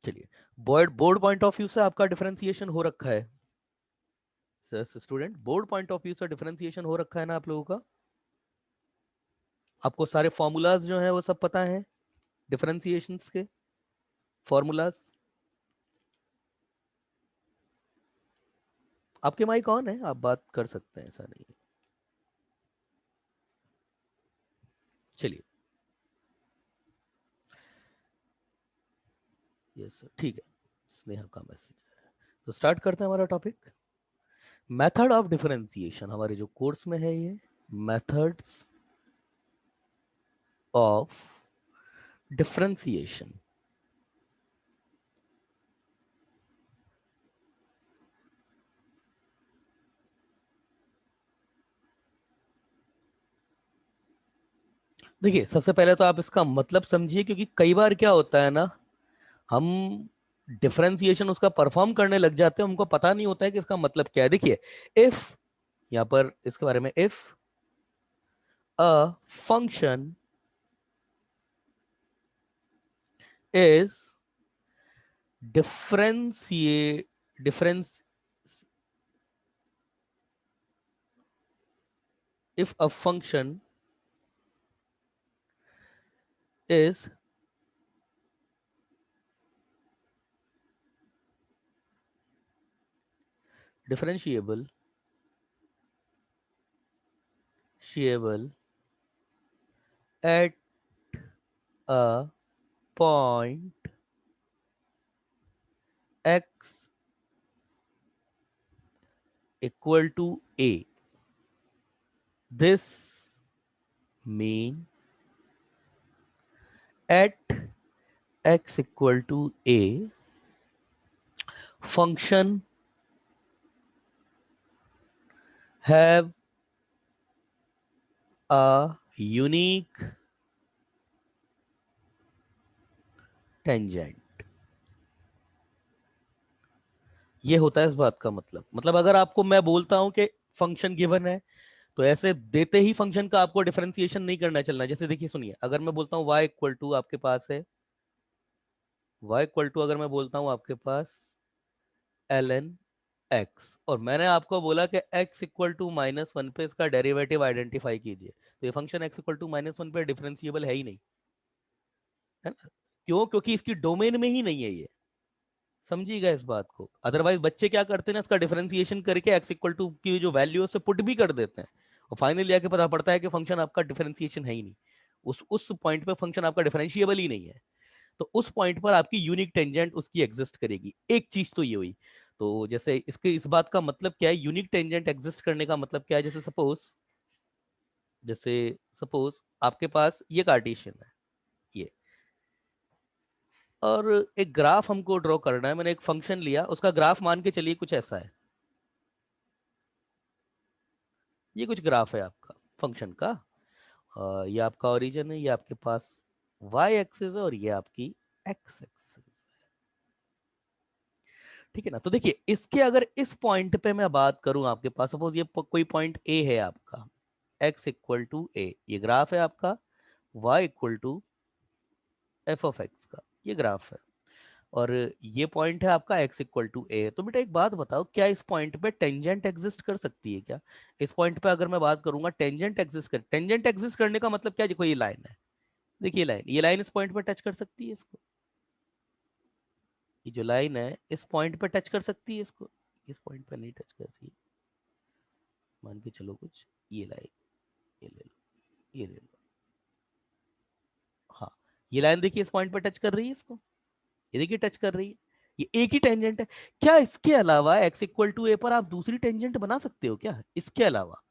चलिए, board board point of view से आपका डिफरेंशिएशन हो रखा है student, board point of view से डिफरेंशिएशन हो रखा है ना आप लोगों का? आपको सारे फॉर्मूलाज जो है वो सब पता है, डिफरेंशिएशंस के फॉर्मूलाज? आपके माइक ऑन है, आप बात कर सकते हैं, ऐसा नहीं है। चलिए, यस सर, ठीक है, स्नेहा का मैसेज है। तो स्टार्ट करते हैं हमारा टॉपिक, मेथड ऑफ डिफरेंशिएशन। हमारे जो कोर्स में है ये मेथड्स ऑफ डिफरेंशिएशन। देखिए, सबसे पहले तो आप इसका मतलब समझिए, क्योंकि कई बार क्या होता है ना, हम डिफरेंशिएशन उसका परफॉर्म करने लग जाते हैं, हमको पता नहीं होता है कि इसका मतलब क्या है। देखिए, इफ, यहां पर इसके बारे में, if a function is difference, if a function is differentiable at a point x equal to a, this mean at x equal to a function have a unique tangent। ये होता है इस बात का मतलब अगर आपको मैं बोलता हूं कि फंक्शन गिवन है, तो ऐसे देते ही फंक्शन का आपको डिफरेंशिएशन नहीं करना चलना। जैसे देखिए, सुनिए, अगर मैं बोलता हूं y इक्वल टू आपके पास है, y इक्वल टू अगर मैं बोलता हूं आपके पास ln x, और मैंने आपको बोला कि x इक्वल टू -1 पे इसका डेरिवेटिव आइडेंटिफाई कीजिए, तो ये फंक्शन x इक्वल टू -1 पे डिफरेंशिएबल है ही नहीं, है ना? क्यों? क्योंकि इसकी डोमेन में ही नहीं है ये। समझिएगा इस बात को, अदरवाइज बच्चे क्या करते हैं ना, इसका डिफरेंशिएशन करके x इक्वल टू की जो वैल्यू है उससे पुट भी कर देते हैं, और फाइनली आके पता पड़ता है कि फंक्शन आपका डिफरेंशिएशन है ही नहीं। उस पॉइंट पे फंक्शन आपका डिफरेंशिएबल ही नहीं है। तो उस पॉइंट पर आपकी यूनिक टेंजेंट उसकी एग्जिस्ट करेगी। एक चीज तो ये हुई। तो जैसे इसके इस बात का मतलब क्या है, यूनिक टेंजेंट एग्जिस्ट करने का मतलब क्या है? जैसे सपोज आपके पास ये कार्टेशियन है, ये, और एक ग्राफ हमको ड्रॉ करना है। मैंने एक फंक्शन लिया, उसका ग्राफ मान के चलिए कुछ ऐसा है। ये कुछ ग्राफ है आपका फंक्शन का। ये आपका ओरिजिन है, ये आपके पास y एक्सिस है, और ये आपकी x एक्सिस। ठीक है ना? तो देखिए, इसके अगर इस पॉइंट पे मैं बात करूं, आपके पास सपोज ये कोई पॉइंट ए है आपका, x इक्वल टू ए, ये ग्राफ है आपका y equal to f of x का, ये ग्राफ है, और ये पॉइंट है आपका x इक्वल टू ए। तो बेटा एक बात बताओ, क्या इस पॉइंट पे टेंजेंट एग्जिस्ट कर सकती है क्या? इस पॉइंट पे अगर मैं बात करूंगा टेंजेंट एग्जिस्ट करने का मतलब क्या है? देखो, ये लाइन है, देखिए लाइन, ये लाइन इस पॉइंट पे टच कर सकती है इसको, ये जो लाइन है इस पॉइंट पे टच कर सकती है इसको, इस पॉइंट पे नहीं टच कर रही है। मान के चलो कुछ, ये लाइन, ये ले लो, ये ले लो, हाँ, ये लाइन देखिए इस पॉइंट पे टच कर रही है इसको, ये देखिए टच कर रही है, ये एक ही टेंजेंट है। क्या इसके अलावा x इक्वल टू ए पर आप दूसरी टेंजेंट बना सकते हो क्या इसके अलावा?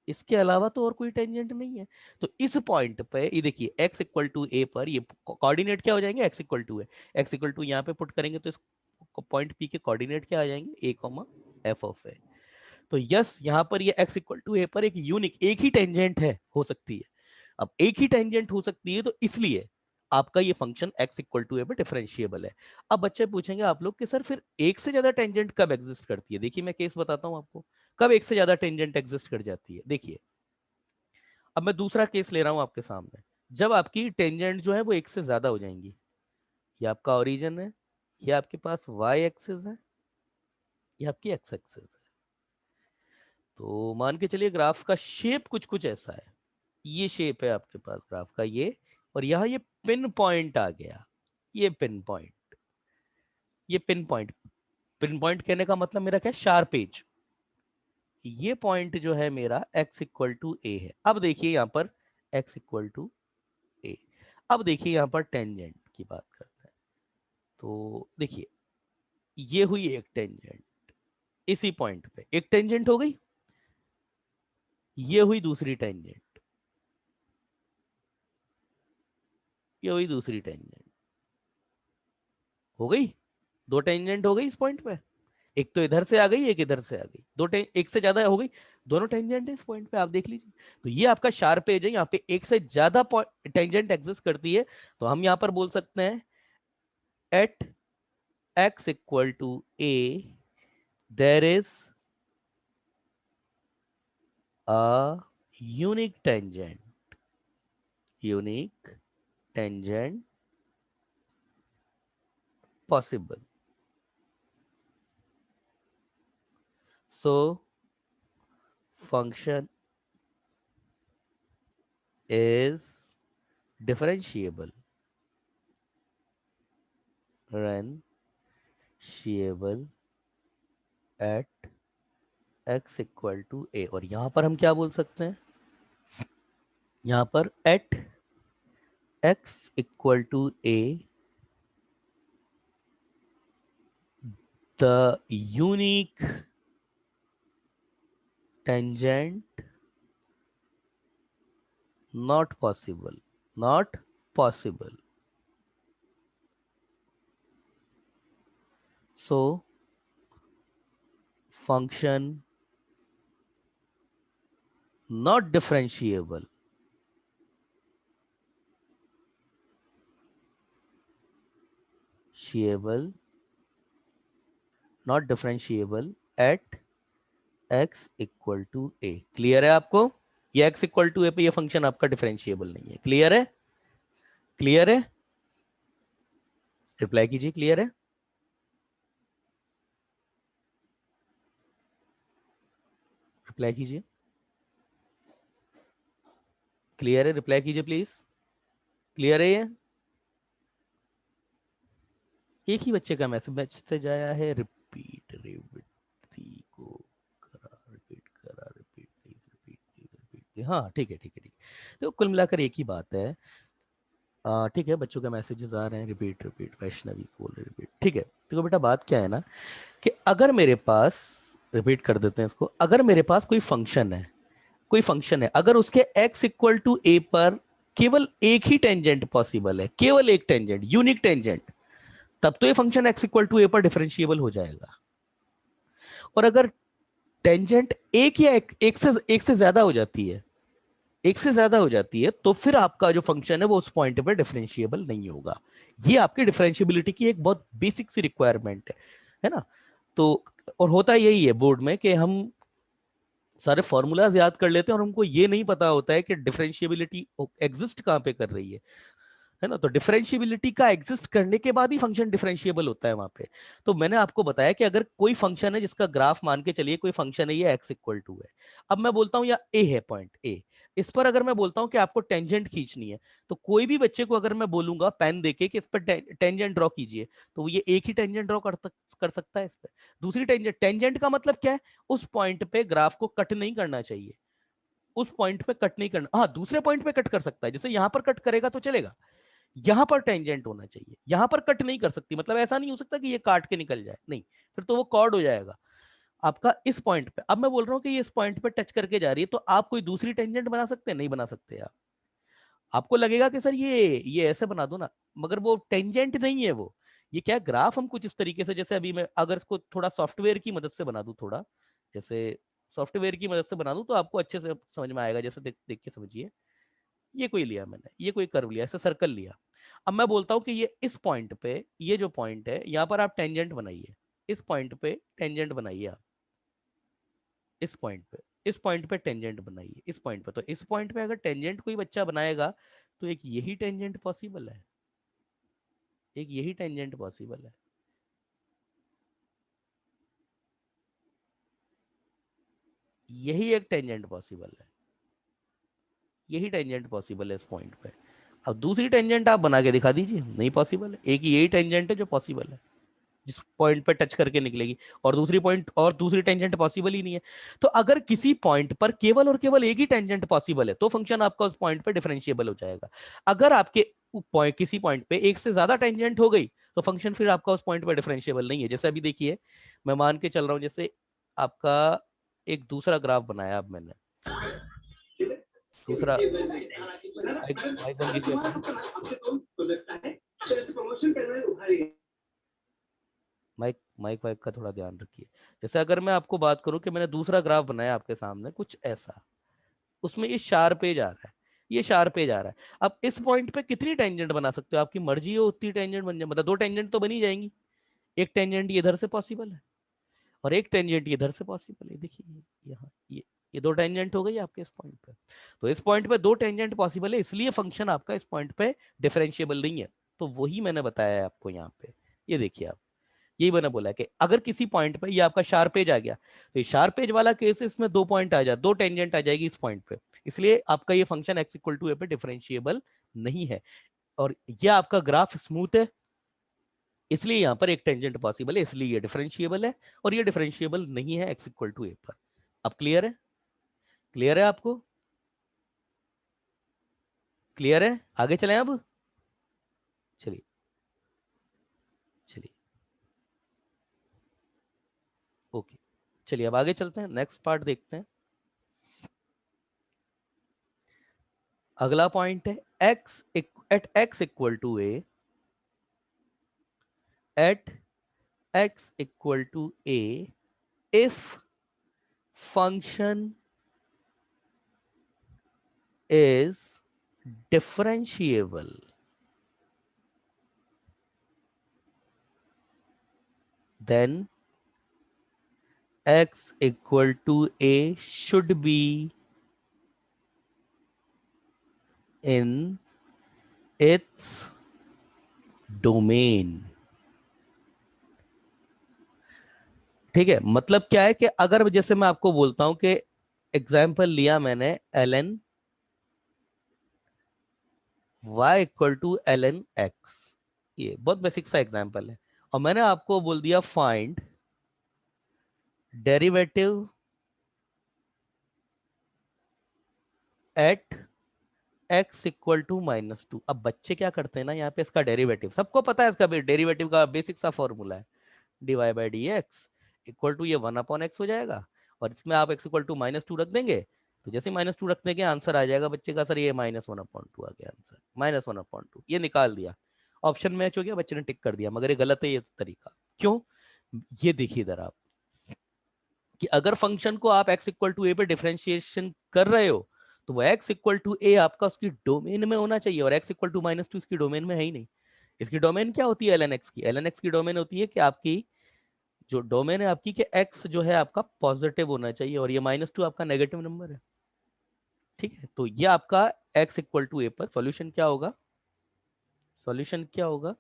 इसके अलावा तो और कोई टेंजेंट नहीं है। तो इस पॉइंट पे ये देखिए, x इक्वल टू ए पर ये कोऑर्डिनेट क्या हो जाएंगे? x इक्वल टू है, x इक्वल टू यहाँ पे पुट करेंगे तो इस पॉइंट p के कोऑर्डिनेट क्या आ जाएंगे? a कॉमा एफ ऑफ ए। तो यस, यहाँ पर ये x इक्वल टू ए पर एक यूनिक एक ही टेंजेंट है, हो सकती है। अब एक ही टेंजेंट हो सकती है, तो इसलिए आपका ये फंक्शन x इक्वल टू ए पे डिफरेंशिएबल है। अब बच्चे पूछेंगे आप लोग कि सर फिर एक से ज्यादा टेंजेंट कब एग्जिस्ट करती है? देखिए, मैं केस बताता हूं आपको, कब एक से ज्यादा टेंजेंट एग्जिस्ट कर जाती है। देखिए, अब मैं दूसरा केस ले रहा हूं आपके सामने, जब आपकी टेंजेंट जो है वो एक से ज्यादा हो जाएंगी। ये आपका ओरिजिन है, ये आपके पास y एक्सिस है, ये आपकी x एक्सिस है। तो मान के चलिए ग्राफ का शेप कुछ कुछ ऐसा है, ये शेप है आपके पास ग्राफ का ये, और यहाँ ये पिन पॉइंट आ गया, ये पिन पॉइंट, ये पिन पॉइंट। पिन पॉइंट कहने का मतलब मेरा क्या, शार्प एज। ये पॉइंट जो है मेरा x इक्वल टू ए है। अब देखिए यहाँ पर x इक्वल टू ए। अब देखिए यहाँ पर टेंजेंट की बात करते हैं। तो देखिए ये हुई एक टेंजेंट, इसी पॉइंट पे एक टेंजेंट हो गई, ये हुई दूसरी टेंजेंट, ये हुई दूसरी टेंजेंट, हो गई दो टेंजेंट हो गई इस पॉइंट पे। एक तो इधर से आ गई, एक इधर से आ गई, एक से ज्यादा हो गई, दोनों टेंजेंट है इस पॉइंट पे, आप देख लीजिए। तो ये आपका शार्प एज है, यहाँ पे एक से ज्यादा टेंजेंट एग्जिस्ट करती है। तो हम यहाँ पर बोल सकते हैं at x equal to a there is a unique tangent, unique tangent possible. So function is differentiable, differentiable at x equal to a। और यहां पर हम क्या बोल सकते हैं, यहां पर at x equal to a the unique tangent not possible, not possible। So function not differentiable, not differentiable at x equal to a. Clear है आपको, ये x इक्वल टू ए पे ये फंक्शन आपका डिफरेंशिएबल नहीं है। क्लियर है, क्लियर है, रिप्लाई कीजिए, क्लियर है, रिप्लाई कीजिए, क्लियर है, रिप्लाई कीजिए प्लीज, क्लियर है ये। एक ही बच्चे का मैसेज आया है, रिपीट रिपीट को करा, रिपीट करा, repeat please, repeat please, repeat. हाँ ठीक है, ठीक है, ठीक है। तो कुल मिलाकर एक ही बात है। ठीक है, बच्चों के मैसेजेस आ रहे हैं, रिपीट रिपीट, वैष्णवी बोल रही रिपीट, ठीक है। तो बेटा बात क्या है ना, कि अगर मेरे पास, रिपीट कर देते हैं इसको, अगर मेरे पास कोई फंक्शन है, कोई फंक्शन है, अगर उसके x इक्वल टू ए पर केवल एक ही टेंजेंट पॉसिबल है, केवल एक टेंजेंट, यूनिक टेंजेंट, तब तो ये फंक्शन x इक्वल टू ए पर डिफरेंशिएबल हो जाएगा। और अगर टेंजेंट एक या एक से ज्यादा हो जाती है, एक से ज्यादा हो जाती है, तो फिर आपका जो फंक्शन है वो उस पॉइंट पर डिफरेंशिएबल नहीं होगा। ये आपकी डिफरेंशिएबिलिटी की एक बहुत बेसिक सी रिक्वायरमेंट है ना। तो और होता यही है बोर्ड में कि हम सारे फॉर्मूलाज याद कर लेते हैं और हमको ये नहीं पता होता है कि डिफरेंशिएबिलिटी एग्जिस्ट कहां पे कर रही है ना। तो डिफरेंशिएबिलिटी का एग्जिस्ट करने के बाद ही फंक्शन डिफरेंशिएबल होता है वहां पे। तो मैंने आपको बताया कि अगर कोई फंक्शन है जिसका ग्राफ मान के चलिए कोई फंक्शन है, ये एक्स इक्वल टू है। अब मैं बोलता हूं या ए है, पॉइंट ए, इस पर अगर मैं बोलता हूं कि आपको टेंजेंट खींचनी है, तो कोई भी बच्चे को अगर मैं बोलूंगा पेन देके कि इस पर टेंजेंट ड्रॉ कीजिए, तो ये एक ही टेंजेंट ड्रॉ कर सकता है इस पर। दूसरी टेंजेंट, टेंजेंट का मतलब क्या है, उस पॉइंट पे ग्राफ को कट नहीं करना चाहिए, उस पॉइंट पे कट नहीं करना। हाँ, दूसरे पॉइंट पे कट कर सकता है, जैसे यहां पर कट करेगा तो चलेगा, यहां पर टेंजेंट होना चाहिए, यहां पर कट नहीं कर सकती। मतलब ऐसा नहीं हो सकता कि ये काट के निकल जाए, नहीं, फिर तो वो कॉर्ड हो जाएगा आपका इस पॉइंट पे। अब मैं बोल रहा हूं कि ये इस पॉइंट पे टच करके जा रही है, तो आप कोई दूसरी टेंजेंट बना सकते हैं, नहीं बना सकते आप। आपको लगेगा कि सर ये ऐसे बना दो ना, मगर वो टेंजेंट नहीं है वो। ये क्या, ग्राफ हम कुछ इस तरीके से, जैसे अभी मैं अगर इसको थोड़ा सॉफ्टवेयर की मदद से बना दूं, थोड़ा जैसे सॉफ्टवेयर की मदद से बना दूं, तो आपको अच्छे से समझ में आएगा। जैसे देख देख के समझिए, ये कोई लिया मैंने, ये कोई कर्व लिया, ऐसे सर्कल लिया। अब मैं बोलता हूं कि ये इस पॉइंट पे, ये जो पॉइंट है यहां पर आप टेंजेंट बनाइए, इस पॉइंट पे टेंजेंट बनाइए आप, इस पॉइंट पे, इस पॉइंट पे टेंजेंट बनाइए, इस पॉइंट पे। तो इस पॉइंट पे अगर टेंजेंट कोई बच्चा बनाएगा, तो एक यही टेंजेंट पॉसिबल है, एक यही टेंजेंट पॉसिबल है। यही एक टेंजेंट पॉसिबल है, यही टेंजेंट पॉसिबल है इस पॉइंट पे। अब दूसरी टेंजेंट आप बना के दिखा दीजिए, नहीं पॉसिबल है। एक ही यही टेंजेंट है जो पॉसिबल है, जिस पॉइंट पे टच करके निकलेगी, और दूसरी पॉइंट और दूसरी टेंजेंट पॉसिबल ही नहीं है। तो अगर किसी पॉइंट पर केवल और केवल एक ही टेंजेंट पॉसिबल है तो फंक्शन आपका उस पॉइंट पे डिफरेंशिएबल हो जाएगा। अगर आपके पॉइंट किसी पॉइंट पे एक से ज्यादा टेंजेंट हो गई तो फंक्शन फिर आपका उस पॉइंट पे डिफरेंशिएबल नहीं है। जैसे अभी देखिए, मैं मान के चल रहा हूं, जैसे आपका एक दूसरा ग्राफ बनाया अब मैंने, दूसरा माइक माइक बंद कीजिए अपना, माइक माइक वाइक का थोड़ा ध्यान रखिए। जैसे अगर मैं आपको बात करूं कि मैंने दूसरा ग्राफ बनाया आपके सामने कुछ ऐसा, उसमें ये शार्प एज आ रहा है, ये शार्प एज आ रहा है। अब इस पॉइंट पे कितनी टेंजेंट बना सकते हो, आपकी मर्जी हो उतनी टेंजेंट बन जाए, मतलब दो टेंजेंट तो बनी जाएंगी। एक टेंजेंट ये इधर से पॉसिबल है और एक टेंजेंट ये इधर से पॉसिबल है। देखिए यहाँ ये दो टेंजेंट हो गई आपके इस पॉइंट पे। तो इस पॉइंट पे दो टेंजेंट पॉसिबल है, इसलिए फंक्शन आपका इस पॉइंट पे डिफरेंशिएबल नहीं है। तो वही मैंने बताया है आपको यहाँ पे, ये देखिए आप, यही मैंने बोला कि अगर किसी पॉइंट पे ये आपका शार्प एज आ गया तो ये शार्प एज वाला केस इसमें दो पॉइंट आ जाए, दो टेंजेंट आ जाएगी इस पॉइंट पे, इसलिए आपका ये फंक्शन x इक्वल टू ए पे डिफरेंशिएबल नहीं है। और ये आपका ग्राफ स्मूथ है, इसलिए यहां पर एक टेंजेंट पॉसिबल है, इसलिए ये डिफरेंशिएबल है, और ये डिफरेंशिएबल नहीं है x इक्वल टू ए पर। अब क्लियर है? क्लियर है आपको? क्लियर है? आगे चलें अब, चलिए चलिए, ओके, चलिए अब आगे चलते हैं, नेक्स्ट पार्ट देखते हैं। अगला पॉइंट है x at x equal to a, at x equal to a if function is differentiable, then x equal to a should be in its domain। ठीक है, मतलब क्या है कि अगर जैसे मैं आपको बोलता हूं कि एग्जाम्पल लिया मैंने ln y equal to ln x, ये बहुत बेसिक सा एग्जाम्पल है, और मैंने आपको बोल दिया find derivative at x equal to -2। अब बच्चे क्या करते हैं ना, यहाँ पे इसका डेरिवेटिव सबको पता है, इसका डेरिवेटिव का बेसिक सा फॉर्मूला है dy by d x equal to ये 1/x हो जाएगा, और इसमें आप x इक्वल टू -2 रख देंगे, तो जैसे -2 रखने के आंसर आ जाएगा बच्चे का, सर ये -1/2 आ गया आंसर, -1/2 ये निकाल दिया, ऑप्शन मैच हो गया, बच्चे ने टिक कर दिया। मगर ये गलत है ये तरीका, क्यों? ये देखिए इधर आप, कि अगर फंक्शन को आप x इक्वल टू ए पे डिफरेंशिएशन कर रहे हो तो वो x इक्वल टू ए आपका उसकी डोमेन में होना चाहिए, और x इक्वल टू -2 इसकी डोमेन में है ही नहीं। इसकी डोमेन क्या होती है ln x की? ln x की डोमेन होती है कि आपकी जो डोमेन है आपकी, कि x जो है आपका पॉजिटिव होना चाहिए और ये -2 आपका नेगेटिव नंबर है। ठीक है, तो ये आपका x इक्वल टू ए पर सॉल्यूशन क्या होगा? सॉल्यूशन क्या होगा?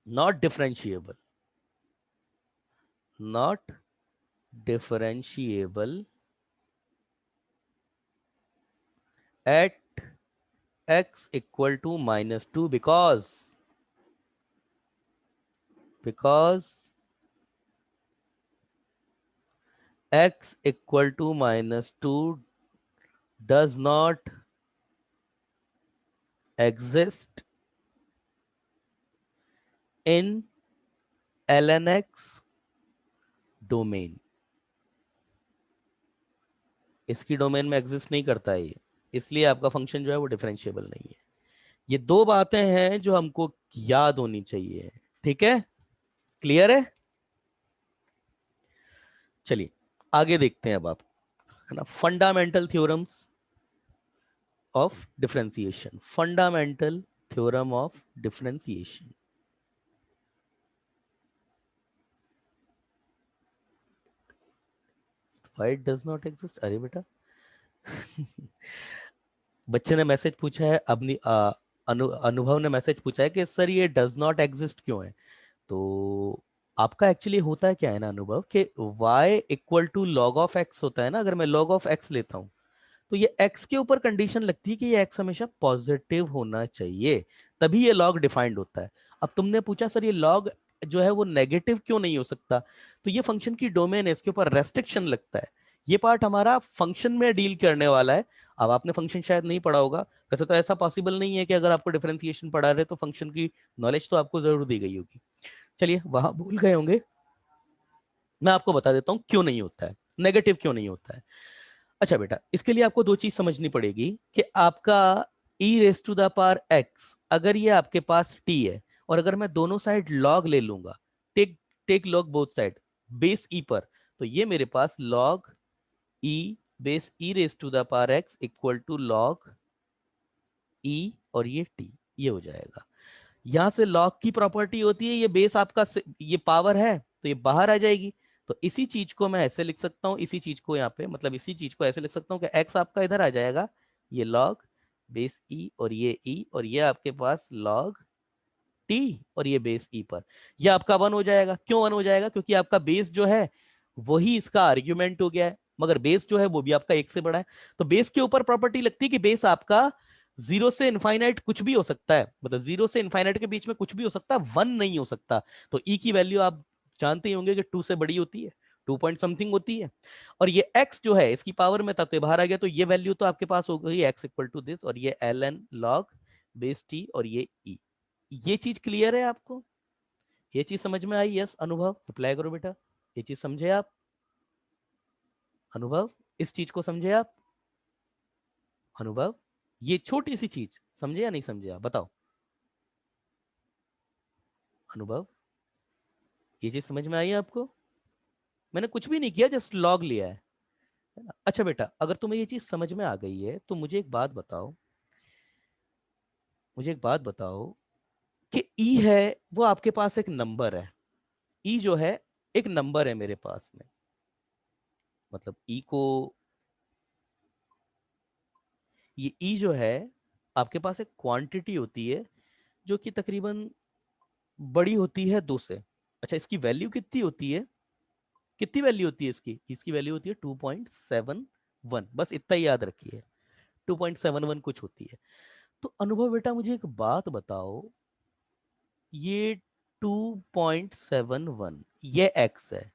Not differentiable, not differentiable at x equal to -2 because x equal to -2 does not exist in ln x domain, इसकी डोमेन में एग्जिस्ट नहीं करता है ये, इसलिए आपका फंक्शन जो है वो डिफरेंशिएबल नहीं है। ये दो बातें हैं जो हमको याद होनी चाहिए। ठीक है, क्लियर है? चलिए आगे देखते हैं अब आप, है ना, fundamental theorems of differentiation, fundamental theorem of differentiation. Why it does not exist? अरे बेटा बच्चे ने मैसेज पूछा है, अपनी अनुभव ने मैसेज पूछा है कि सर ये डज नॉट एग्जिस्ट क्यों है। तो आपका एक्चुअली होता है क्या है ना अनुभव कि y equal to log of x होता है ना, अगर मैं लॉग ऑफ x लेता हूं तो ये x के ऊपर कंडीशन लगती है कि ये x हमेशा पॉजिटिव होना चाहिए, तभी ये लॉग डिफाइंड होता है। अब तुमने पूछा सर ये लॉग जो है वो नेगेटिव क्यों नहीं हो सकता, तो ये फंक्शन की डोमेन है, इसके ऊपर रेस्ट्रिक्शन लगता है। ये पार्ट हमारा फंक्शन में डील करने वाला है। अब आपने फंक्शन शायद नहीं पढ़ा होगा, वैसे तो ऐसा पॉसिबल नहीं है कि अगर आपको डिफरेंशिएशन पढ़ा रहे तो फंक्शन की नॉलेज तो आपको जरूर दी गई होगी। चलिए वहां भूल गए होंगे, मैं आपको बता देता हूं क्यों नहीं होता है, नेगेटिव क्यों नहीं होता है। अच्छा बेटा, इसके लिए आपको दो चीज समझनी पड़ेगी कि आपका e raise to the power x, अगर ये आपके पास टी है और अगर मैं दोनों साइड लॉग ले लूंगा, take take log both side base e पर, तो ये मेरे पास log e base e raise to the power x equal to log e और ये टी, ये हो जाएगा। यहां से लॉग की प्रॉपर्टी होती है ये बेस आपका ये पावर है तो ये बाहर आ जाएगी। तो इसी चीज को मैं ऐसे लिख सकता हूं, इसी चीज को यहाँ पे मतलब इसी चीज को ऐसे लिख सकता हूँ कि एक्स आपका इधर आ जाएगा, ये लॉग बेस ई और ये ई और ये आपके पास लॉग टी और ये बेस ई पर, ये आपका वन हो जाएगा। क्यों वन हो जाएगा? क्योंकि आपका बेस जो है वही इसका आर्ग्यूमेंट हो गया है, मगर बेस जो है वो भी आपका एक से बड़ा है। तो बेस के ऊपर प्रॉपर्टी लगती है कि बेस आपका जीरो से इनफाइनाइट कुछ भी हो सकता है, मतलब जीरो से इनफाइनाइट के बीच में कुछ भी हो सकता है, वन नहीं हो सकता। तो ई की वैल्यू आप जानते ही होंगे कि टू से बड़ी होती है, टू पॉइंट समथिंग होती है। और ये एक्स जो है इसकी पावर में था तो ये बाहर आ गया, तो ये वैल्यू तो आपके पास हो गई एक्स इक्वल टू दिस, और ये l n log base t और ये ई। ये चीज क्लियर है आपको? ये चीज समझ में आई? यस अनुभव अप्लाई करो बेटा। ये चीज समझे आप? अनुभव इस चीज को समझे आप? अनुभव ये छोटी सी चीज समझे या नहीं समझे आप बताओ। अनुभव ये चीज समझ में आई है आपको? मैंने कुछ भी नहीं किया, जस्ट लॉग लिया है ना? अच्छा बेटा, अगर तुम्हें ये चीज समझ में आ गई है तो मुझे एक बात बताओ, मुझे एक बात बताओ कि ई है वो आपके पास एक नंबर है, ई जो है एक नंबर है मेरे पास में, मतलब ई को, ये ई जो है आपके पास एक क्वांटिटी होती है जो कि तकरीबन बड़ी होती है दो से। अच्छा इसकी वैल्यू कितनी होती है, कितनी वैल्यू होती है इसकी? इसकी वैल्यू होती है 2.71, बस इतना ही याद रखिए, 2.71 कुछ होती है। तो अनुभव बेटा मुझे एक बात बताओ, ये 2.71 ये x है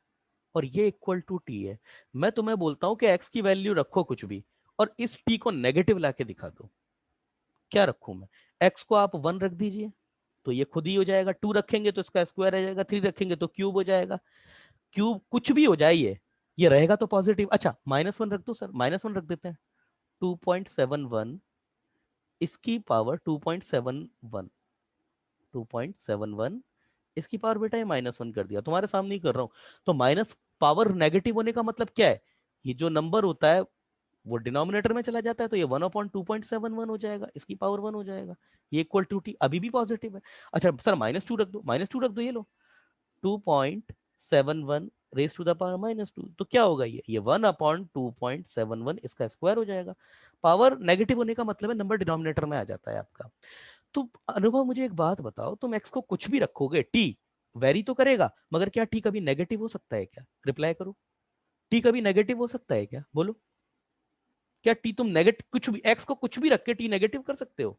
और ये इक्वल टू टी है। मैं तुम्हें बोलता हूं कि x की वैल्यू रखो कुछ भी और इस t को नेगेटिव लाके दिखा दो, क्या रखूं मैं? x को आप 1 रख दीजिए तो ये खुद ही हो जाएगा, 2 रखेंगे तो इसका स्क्वायर आ जाएगा, 3 रखेंगे तो क्यूब हो जाएगा। क्यूब कुछ भी हो जाए ये रहेगा तो पॉजिटिव। अच्छा -1 रख दो सर, -1 रख देते हैं। 2.71 इसकी पावर 2.71, 2.71 इसकी पावर बेटा ये -1 कर दिया, तुम्हारे सामने ही कर रहा हूं। तो माइनस पावर नेगेटिव होने का मतलब क्या है? ये जो नंबर होता है वो डिनोमिनेटर में चला जाता है, तो ये 1/2.71 हो जाएगा, इसकी पावर 1 हो जाएगा, ये इक्वल टू टी अभी भी पॉजिटिव है। अच्छा सर -2 रख दो, -2 रख दो, ये लो 2.71 रेस टू द पावर -2, तो क्या होगा ये 1/2.71 इसका स्क्वायर हो जाएगा। पावर नेगेटिव होने का मतलब है नंबर डिनोमिनेटर में आ जाता है आपका। तो अनुभव मुझे एक बात बताओ, तुम एक्स को कुछ भी रखोगे टी वेरी तो करेगा, मगर क्या टी कभी नेगेटिव हो सकता है क्या? रिप्लाई करो, टी कभी नेगेटिव हो सकता है क्या? बोलो, क्या टी तुम नेगेटिव कुछ भी एक्स को कुछ भी रख के टी नेगेटिव कर सकते हो?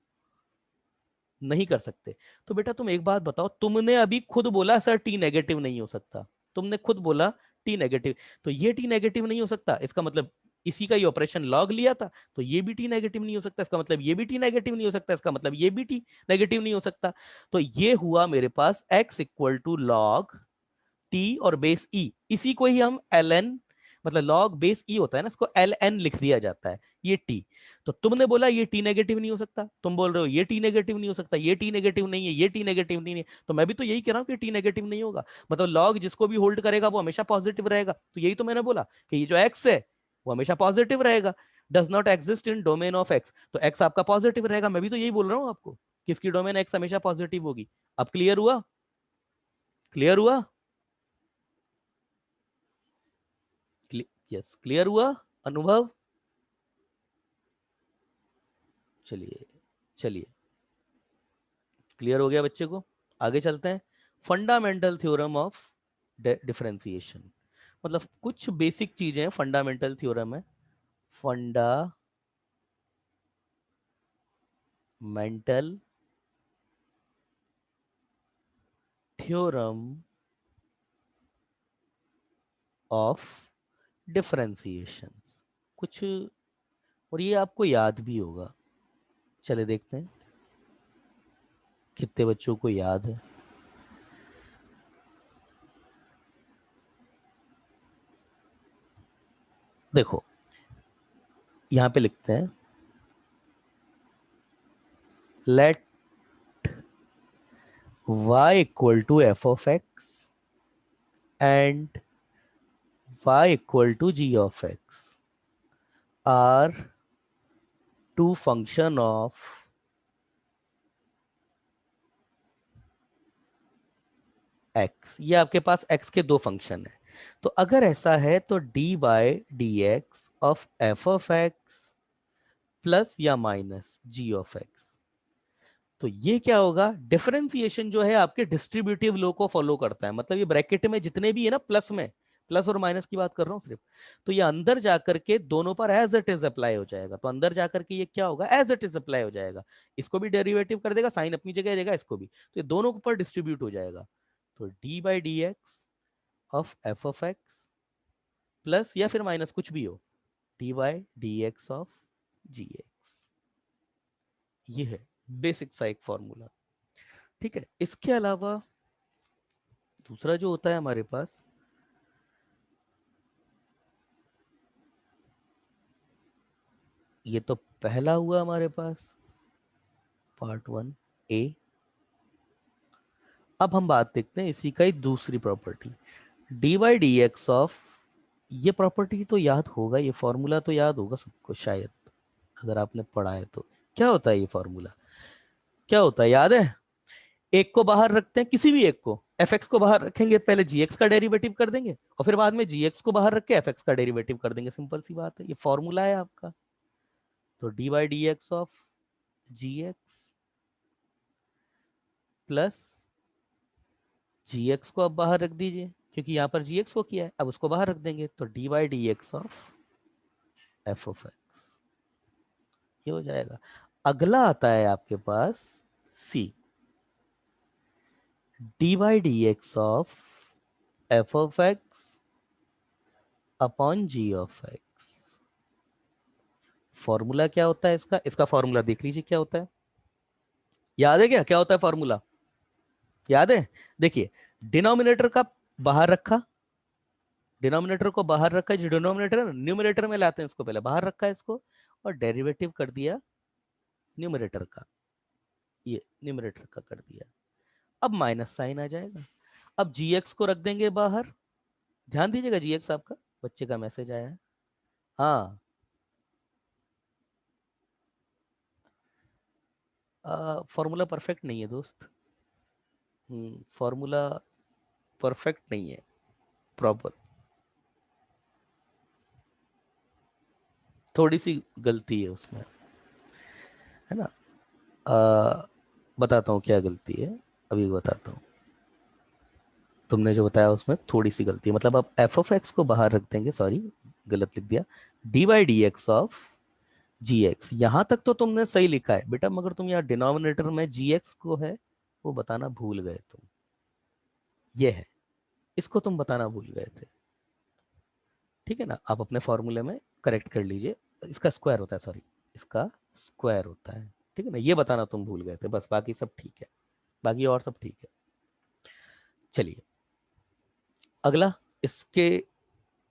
नहीं कर सकते। तो बेटा तुम एक बात बताओ, तुमने अभी खुद बोला सर टी नेगेटिव नहीं हो सकता, तुमने खुद बोला टी नेगेटिव, तो ये टी नेगेटिव नहीं हो सकता, इसका मतलब इसी का ही ऑपरेशन लॉग लिया था, तो ये भी टी नेगेटिव नहीं हो सकता, इसका मतलब ये भी टी नेगेटिव नहीं हो सकता, इसका मतलब ये भी टी नेगेटिव नहीं हो सकता। तो ये हुआ मेरे पास x equal to log t और बेस ई, इसी को ही हम एल एन, मतलब लॉग बेस ई होता है ना, इसको एल एन लिख दिया जाता है, ये टी। तो तुमने बोला ये टी नेगेटिव नहीं हो सकता, तुम बोल रहे हो ये टी नेगेटिव नहीं हो सकता, ये टी नेगेटिव नहीं है, ये टी नेगेटिव नहीं है, तो मैं भी तो यही कह रहा हूँ कि टी नेगेटिव नहीं होगा, मतलब लॉग जिसको भी होल्ड करेगा वो हमेशा पॉजिटिव रहेगा। तो यही तो मैंने बोला कि ये जो एक्स है वो हमेशा पॉजिटिव रहेगा, does not exist in domain of x, तो एक्स आपका पॉजिटिव रहेगा। मैं भी तो यही बोल रहा हूँ आपको, किसकी डोमेन एक्स हमेशा पॉजिटिव होगी। अब क्लियर हुआ? क्लियर हुआ? यस क्लियर हुआ अनुभव? चलिए, चलिए क्लियर हो गया बच्चे को, आगे चलते हैं। फंडामेंटल थ्योरम ऑफ डिफरेंशिएशन, मतलब कुछ बेसिक चीजें फंडामेंटल थ्योरम है, फंडामेंटल थ्योरम ऑफ डिफरेंशिएशन कुछ, और ये आपको याद भी होगा। चले देखते हैं कितने बच्चों को याद है। देखो यहां पे लिखते हैं, let y equal to f of x and y equal to g of x are two function of x। ये आपके पास x के दो फंक्शन है, तो अगर ऐसा है तो d by d x of f of x plus या माइनस जी ऑफ एक्स। तो ये क्या होगा, डिफरेंशिएशन जो है आपके डिस्ट्रीब्यूटिव लॉ को फॉलो करता है, मतलब ये ब्रैकेट में जितने भी है ना प्लस में, प्लस और माइनस की बात कर रहा हूं सिर्फ, तो ये अंदर जाकर के दोनों पर एज इट इज अप्लाई हो जाएगा। तो अंदर जाकर के ये क्या होगा, एज इट इज अप्लाई हो जाएगा, इसको भी डेरिवेटिव कर देगा, साइन अपनी जगह रहेगा, इसको भी, तो ये दोनों पर डिस्ट्रीब्यूट हो जाएगा। तो d by d x of f of x plus या फिर माइनस कुछ भी हो, d by d x of g x. ये है बेसिक सा एक फॉर्मूला। ठीक है, इसके अलावा दूसरा जो होता है हमारे पास, ये तो पहला हुआ हमारे पास पार्ट 1 ए। अब हम बात देखते हैं इसी का ही दूसरी property, D by d x of, ये प्रॉपर्टी तो याद होगा, ये फॉर्मूला तो याद होगा सबको शायद, अगर आपने पढ़ा है तो। क्या होता है ये फॉर्मूला, क्या होता है याद है? एक को बाहर रखते हैं, किसी भी एक को, एफ एक्स को बाहर रखेंगे, पहले जी एक्स का डेरिवेटिव कर देंगे और फिर बाद में जी एक्स को बाहर रख के एफ एक्स का डेरिवेटिव कर देंगे, सिंपल सी बात है, ये फॉर्मूला है आपका। तो d by d x of g x plus g x को अब बाहर रख दीजिए, क्योंकि यहां पर जी एक्स को किया है, अब उसको बाहर रख देंगे, तो d by d x of f of x, ये हो जाएगा। अगला आता है आपके पास C, d by d x of f of x upon g of x. Formula क्या होता है इसका, इसका फॉर्मूला देख लीजिए क्या होता है, याद है क्या, क्या होता है फॉर्मूला, याद है? देखिए, डिनोमिनेटर का बाहर रखा, डिनोमिनेटर को बाहर रखा, जो डिनोमिनेटर है न्यूमरेटर में लाते हैं इसको, पहले बाहर रखा है इसको, और डेरिवेटिव कर दिया न्यूमरेटर का, ये न्यूमरेटर का कर दिया। अब माइनस साइन आ जाएगा, अब जीएक्स को रख देंगे बाहर, ध्यान दीजिएगा जीएक्स आपका, बच्चे का मैसेज आया है, हाँ। फॉर्मूला परफेक्ट नहीं है दोस्त, फॉर्मूला परफेक्ट नहीं है, प्रॉपर, थोड़ी सी गलती है उसमें, है ना? बताता हूँ क्या गलती है, अभी बताता हूँ। तुमने जो बताया उसमें थोड़ी सी गलती है, मतलब आप एफ ऑफ एक्स को बाहर रख देंगे, सॉरी गलत लिख दिया, d by d x of g x, यहां तक तो तुमने सही लिखा है बेटा, मगर तुम यहाँ डिनोमिनेटर में जी एक्स को है वो बताना भूल गए तुम, ये है, इसको तुम बताना भूल गए थे। ठीक है ना, आप अपने फॉर्मूले में करेक्ट कर लीजिए, इसका स्क्वायर होता है, सॉरी इसका स्क्वायर होता है, ठीक है ना, ये बताना तुम भूल गए थे बस, बाकी सब ठीक है, बाकी और सब ठीक है। चलिए अगला, इसके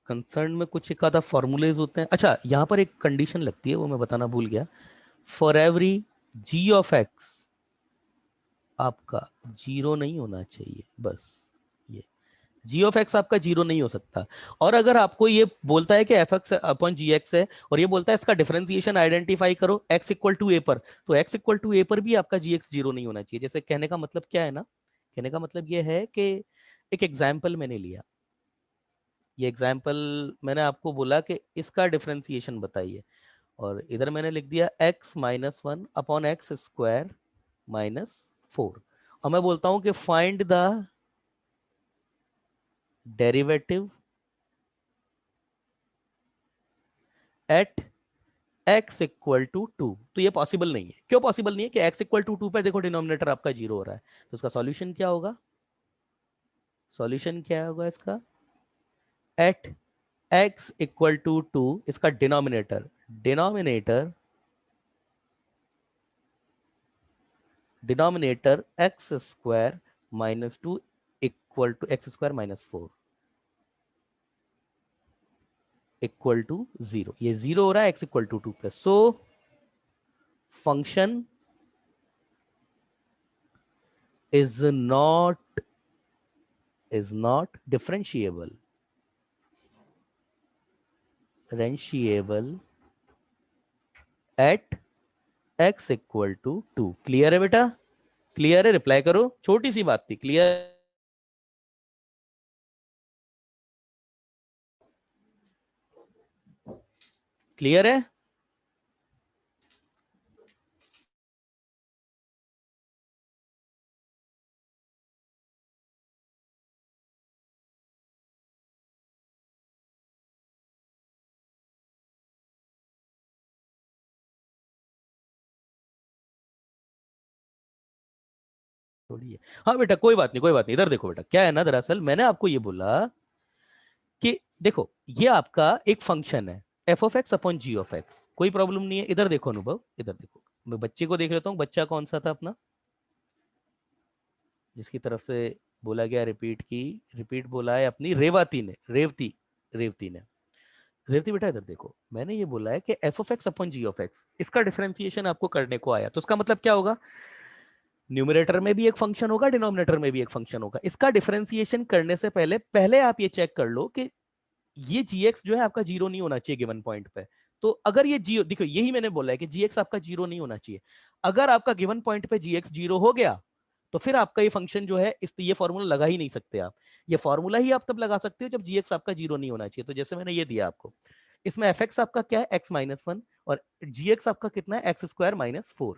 कंसर्न में कुछ एक आधा फॉर्मूलेज होते हैं। अच्छा, यहाँ पर एक कंडीशन लगती है, वो मैं बताना भूल गया, for every g of x आपका जीरो नहीं होना चाहिए, बस ये जी ऑफ एक्स आपका जीरो नहीं हो सकता। और अगर आपको ये बोलता है कि एफ एक्स अपॉन जी एक्स है, और ये बोलता है इसका डिफरेंशिएशन आइडेंटिफाई करो एक्स इक्वल टू ए पर, तो एक्स इक्वल टू ए पर भी आपका जी एक्स जीरो नहीं होना चाहिए। जैसे कहने का मतलब क्या है ना, कहने का मतलब ये है कि एक एग्जाम्पल मैंने लिया, ये एग्जाम्पल मैंने आपको बोला कि इसका डिफरेंशिएशन बताइए, और इधर मैंने लिख दिया x minus one upon x square minus 4, और मैं बोलता हूं कि find the derivative at x equal to 2। तो ये पॉसिबल नहीं है। क्यों पॉसिबल नहीं है? कि x इक्वल टू 2 पर देखो डिनोमिनेटर आपका जीरो हो रहा है, तो इसका सॉल्यूशन क्या होगा? सॉल्यूशन क्या होगा इसका? एट x इक्वल टू 2, इसका denominator, denominator denominator x square minus 2 equal to x square minus 4 equal to 0। ये 0 हो रहा है एक्स इक्वल टू 2 पे। So function is not differentiable at x equal to 2। Clear है बेटा? क्लियर है? Reply करो, छोटी सी बात थी। क्लियर? क्लियर है? थोड़ी है। हाँ बेटा, कोई बात नहीं, कोई बात नहीं। इधर देखो बेटा, क्या है ना, दरअसल मैंने आपको ये बोला कि देखो ये आपका एक फंक्शन है f of x upon g of x, कोई प्रॉब्लम नहीं है। इधर देखो अनुभव, इधर देखो, मैं बच्चे को देख लेता हूँ। बच्चा कौन सा था अपना, जिसकी तरफ से बोला गया रिपीट की? रिपीट बोला है अपनी रेवती ने, रेवती, रेवती ने। रेवती बेटा इधर देखो, मैंने ये बोला है कि f of x upon g of x, इसका डिफरेंशिएशन आपको करने को आया, तो इसका मतलब क्या होगा? न्यूमरेटर में भी एक फंक्शन होगा, डिनोमिनेटर में भी एक फंक्शन होगा। इसका डिफरेंशिएशन करने से पहले पहले आप ये चेक कर लो कि ये जीएक्स जो है आपका जीरो नहीं होना चाहिए गिवन पॉइंट पे। तो अगर ये जीरो, देखो यही मैंने बोला है कि जीएक्स आपका जीरो नहीं होना चाहिए। अगर आपका गिवन पॉइंट पे जीएक्स जीरो हो गया, तो फिर आपका ये फंक्शन जो है, इस ये फॉर्मूला लगा ही नहीं सकते आप। ये फॉर्मूला ही आप तब लगा सकते हो जब जीएक्स आपका जीरो नहीं होना चाहिए। तो जैसे मैंने ये दिया आपको, इसमें एफ एक्स आपका क्या है, एक्स माइनस वन, और जीएक्स आपका कितना है, एक्स स्क्वायर माइनस 4।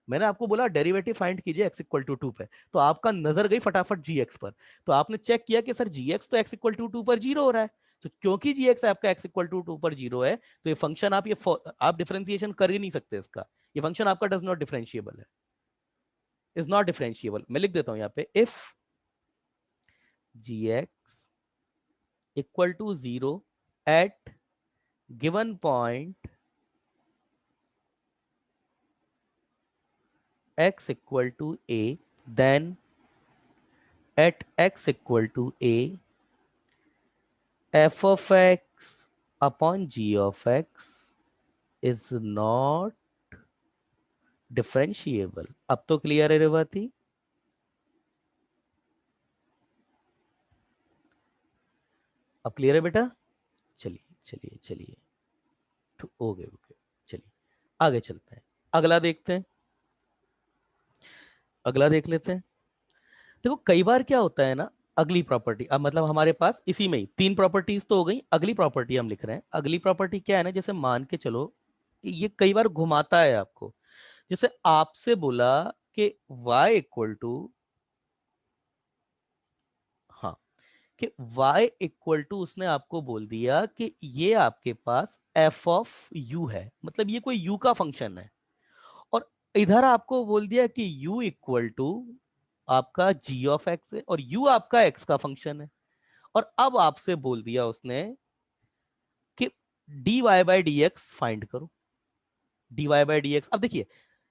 मैंने आपको बोला डेरिवेटिव फाइंड कीजिए एक्स इक्वल टू 2 पे, तो आपका नजर गई फटाफट जीएक्स पर। तो आपने चेक किया कि सर जीएक्स तो एक्स इक्वल टू 2 पर जीरो हो रहा है। तो क्योंकि जीएक्स आपका एक्स इक्वल टू 2 पर जीरो है, तो ये फंक्शन आप डिफरेंशिएशन कर ही नहीं सकते इसका। ये फंक्शन आपका डज नॉट डिफरेंशिएबल है, इज नॉट डिफरेंशिएबल। मैं लिख देता हूं यहाँ पे, if g x equal to 0 at given point x equal to a, then at x equal to a, f of x upon g of x is not differentiable। अब तो clear है रेवती? अब क्लियर है बेटा? चलिए चलिए चलिए, हो गए, ओके। चलिए आगे चलते हैं, अगला देखते हैं, अगला देख लेते हैं। देखो कई बार क्या होता है ना, अगली प्रॉपर्टी, अब मतलब हमारे पास इसी में ही तीन प्रॉपर्टीज तो हो गई, अगली प्रॉपर्टी हम लिख रहे हैं। अगली प्रॉपर्टी क्या है ना, जैसे मान के चलो, ये कई बार घुमाता है आपको। जैसे आपसे बोला कि y इक्वल टू, हाँ, कि y इक्वल टू, उसने आपको बोल दिया कि ये आपके पास f ऑफ u है, मतलब ये कोई u का फंक्शन है। और इधर आपको बोल दिया कि u इक्वल टू आपका g ऑफ x है, और u आपका x का फंक्शन है। और अब आपसे बोल दिया उसने कि dy by d x find करो, dy बाई डी एक्स। अब देखिए,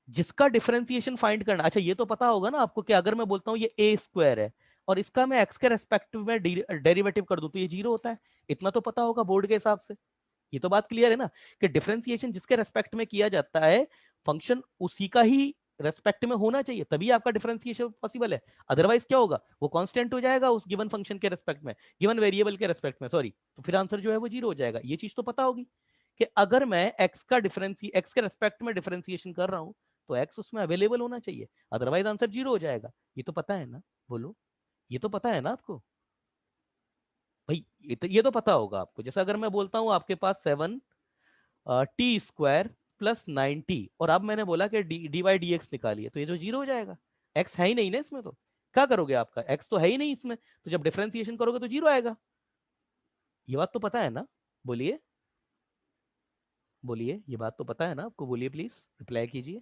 जिसका डिफरेंशिएशन फाइंड करना, अच्छा ये तो पता होगा ना आपको कि अगर मैं बोलता हूं ये ए स्क्वायर है और इसका मैं एक्स के रेस्पेक्टिव में डेरिवेटिव कर दूं तो ये जीरो होता है। इतना तो पता होगा बोर्ड के हिसाब से। ये तो बात क्लियर है ना, कि डिफरेंशिएशन जिसके रेस्पेक्ट में किया जाता है, फंक्शन उसी का ही रेस्पेक्ट में होना चाहिए, तभी आपका डिफरेंशिएशन पॉसिबल है। अदरवाइज क्या होगा, वो कांस्टेंट हो जाएगा उस गिवन फंक्शन के रेस्पेक्ट में, गिवन वेरिएबल के रेस्पेक्ट में, सॉरी। तो फिर आंसर जो है वो जीरो हो जाएगा। ये चीज तो पता होगी कि अगर मैं एक्स के रेस्पेक्ट में डिफरेंशिएशन कर रहा हूं, तो एक्स उसमें अवेलेबल होना चाहिए, अदरवाइज आंसर जीरो हो जाएगा। ये तो पता है ना, बोलो, ये तो पता है ना आपको भाई? ये तो पता होगा आपको। जैसे अगर मैं बोलता हूं आपके पास 7t² प्लस 9t, और अब मैंने बोला कि डी वाई डी एक्स निकालिए, तो ये जो जीरो हो जाएगा, एक्स है ही नहीं ना इसमें तो। क्या करोगे, आपका x तो है ही नहीं इसमें, तो जब डिफरेंशिएशन करोगे तो 0 आएगा। ये बात तो पता है ना? बोलिए बोलिए, ये बात तो पता है ना आपको? बोलिए प्लीज, रिप्लाई कीजिए,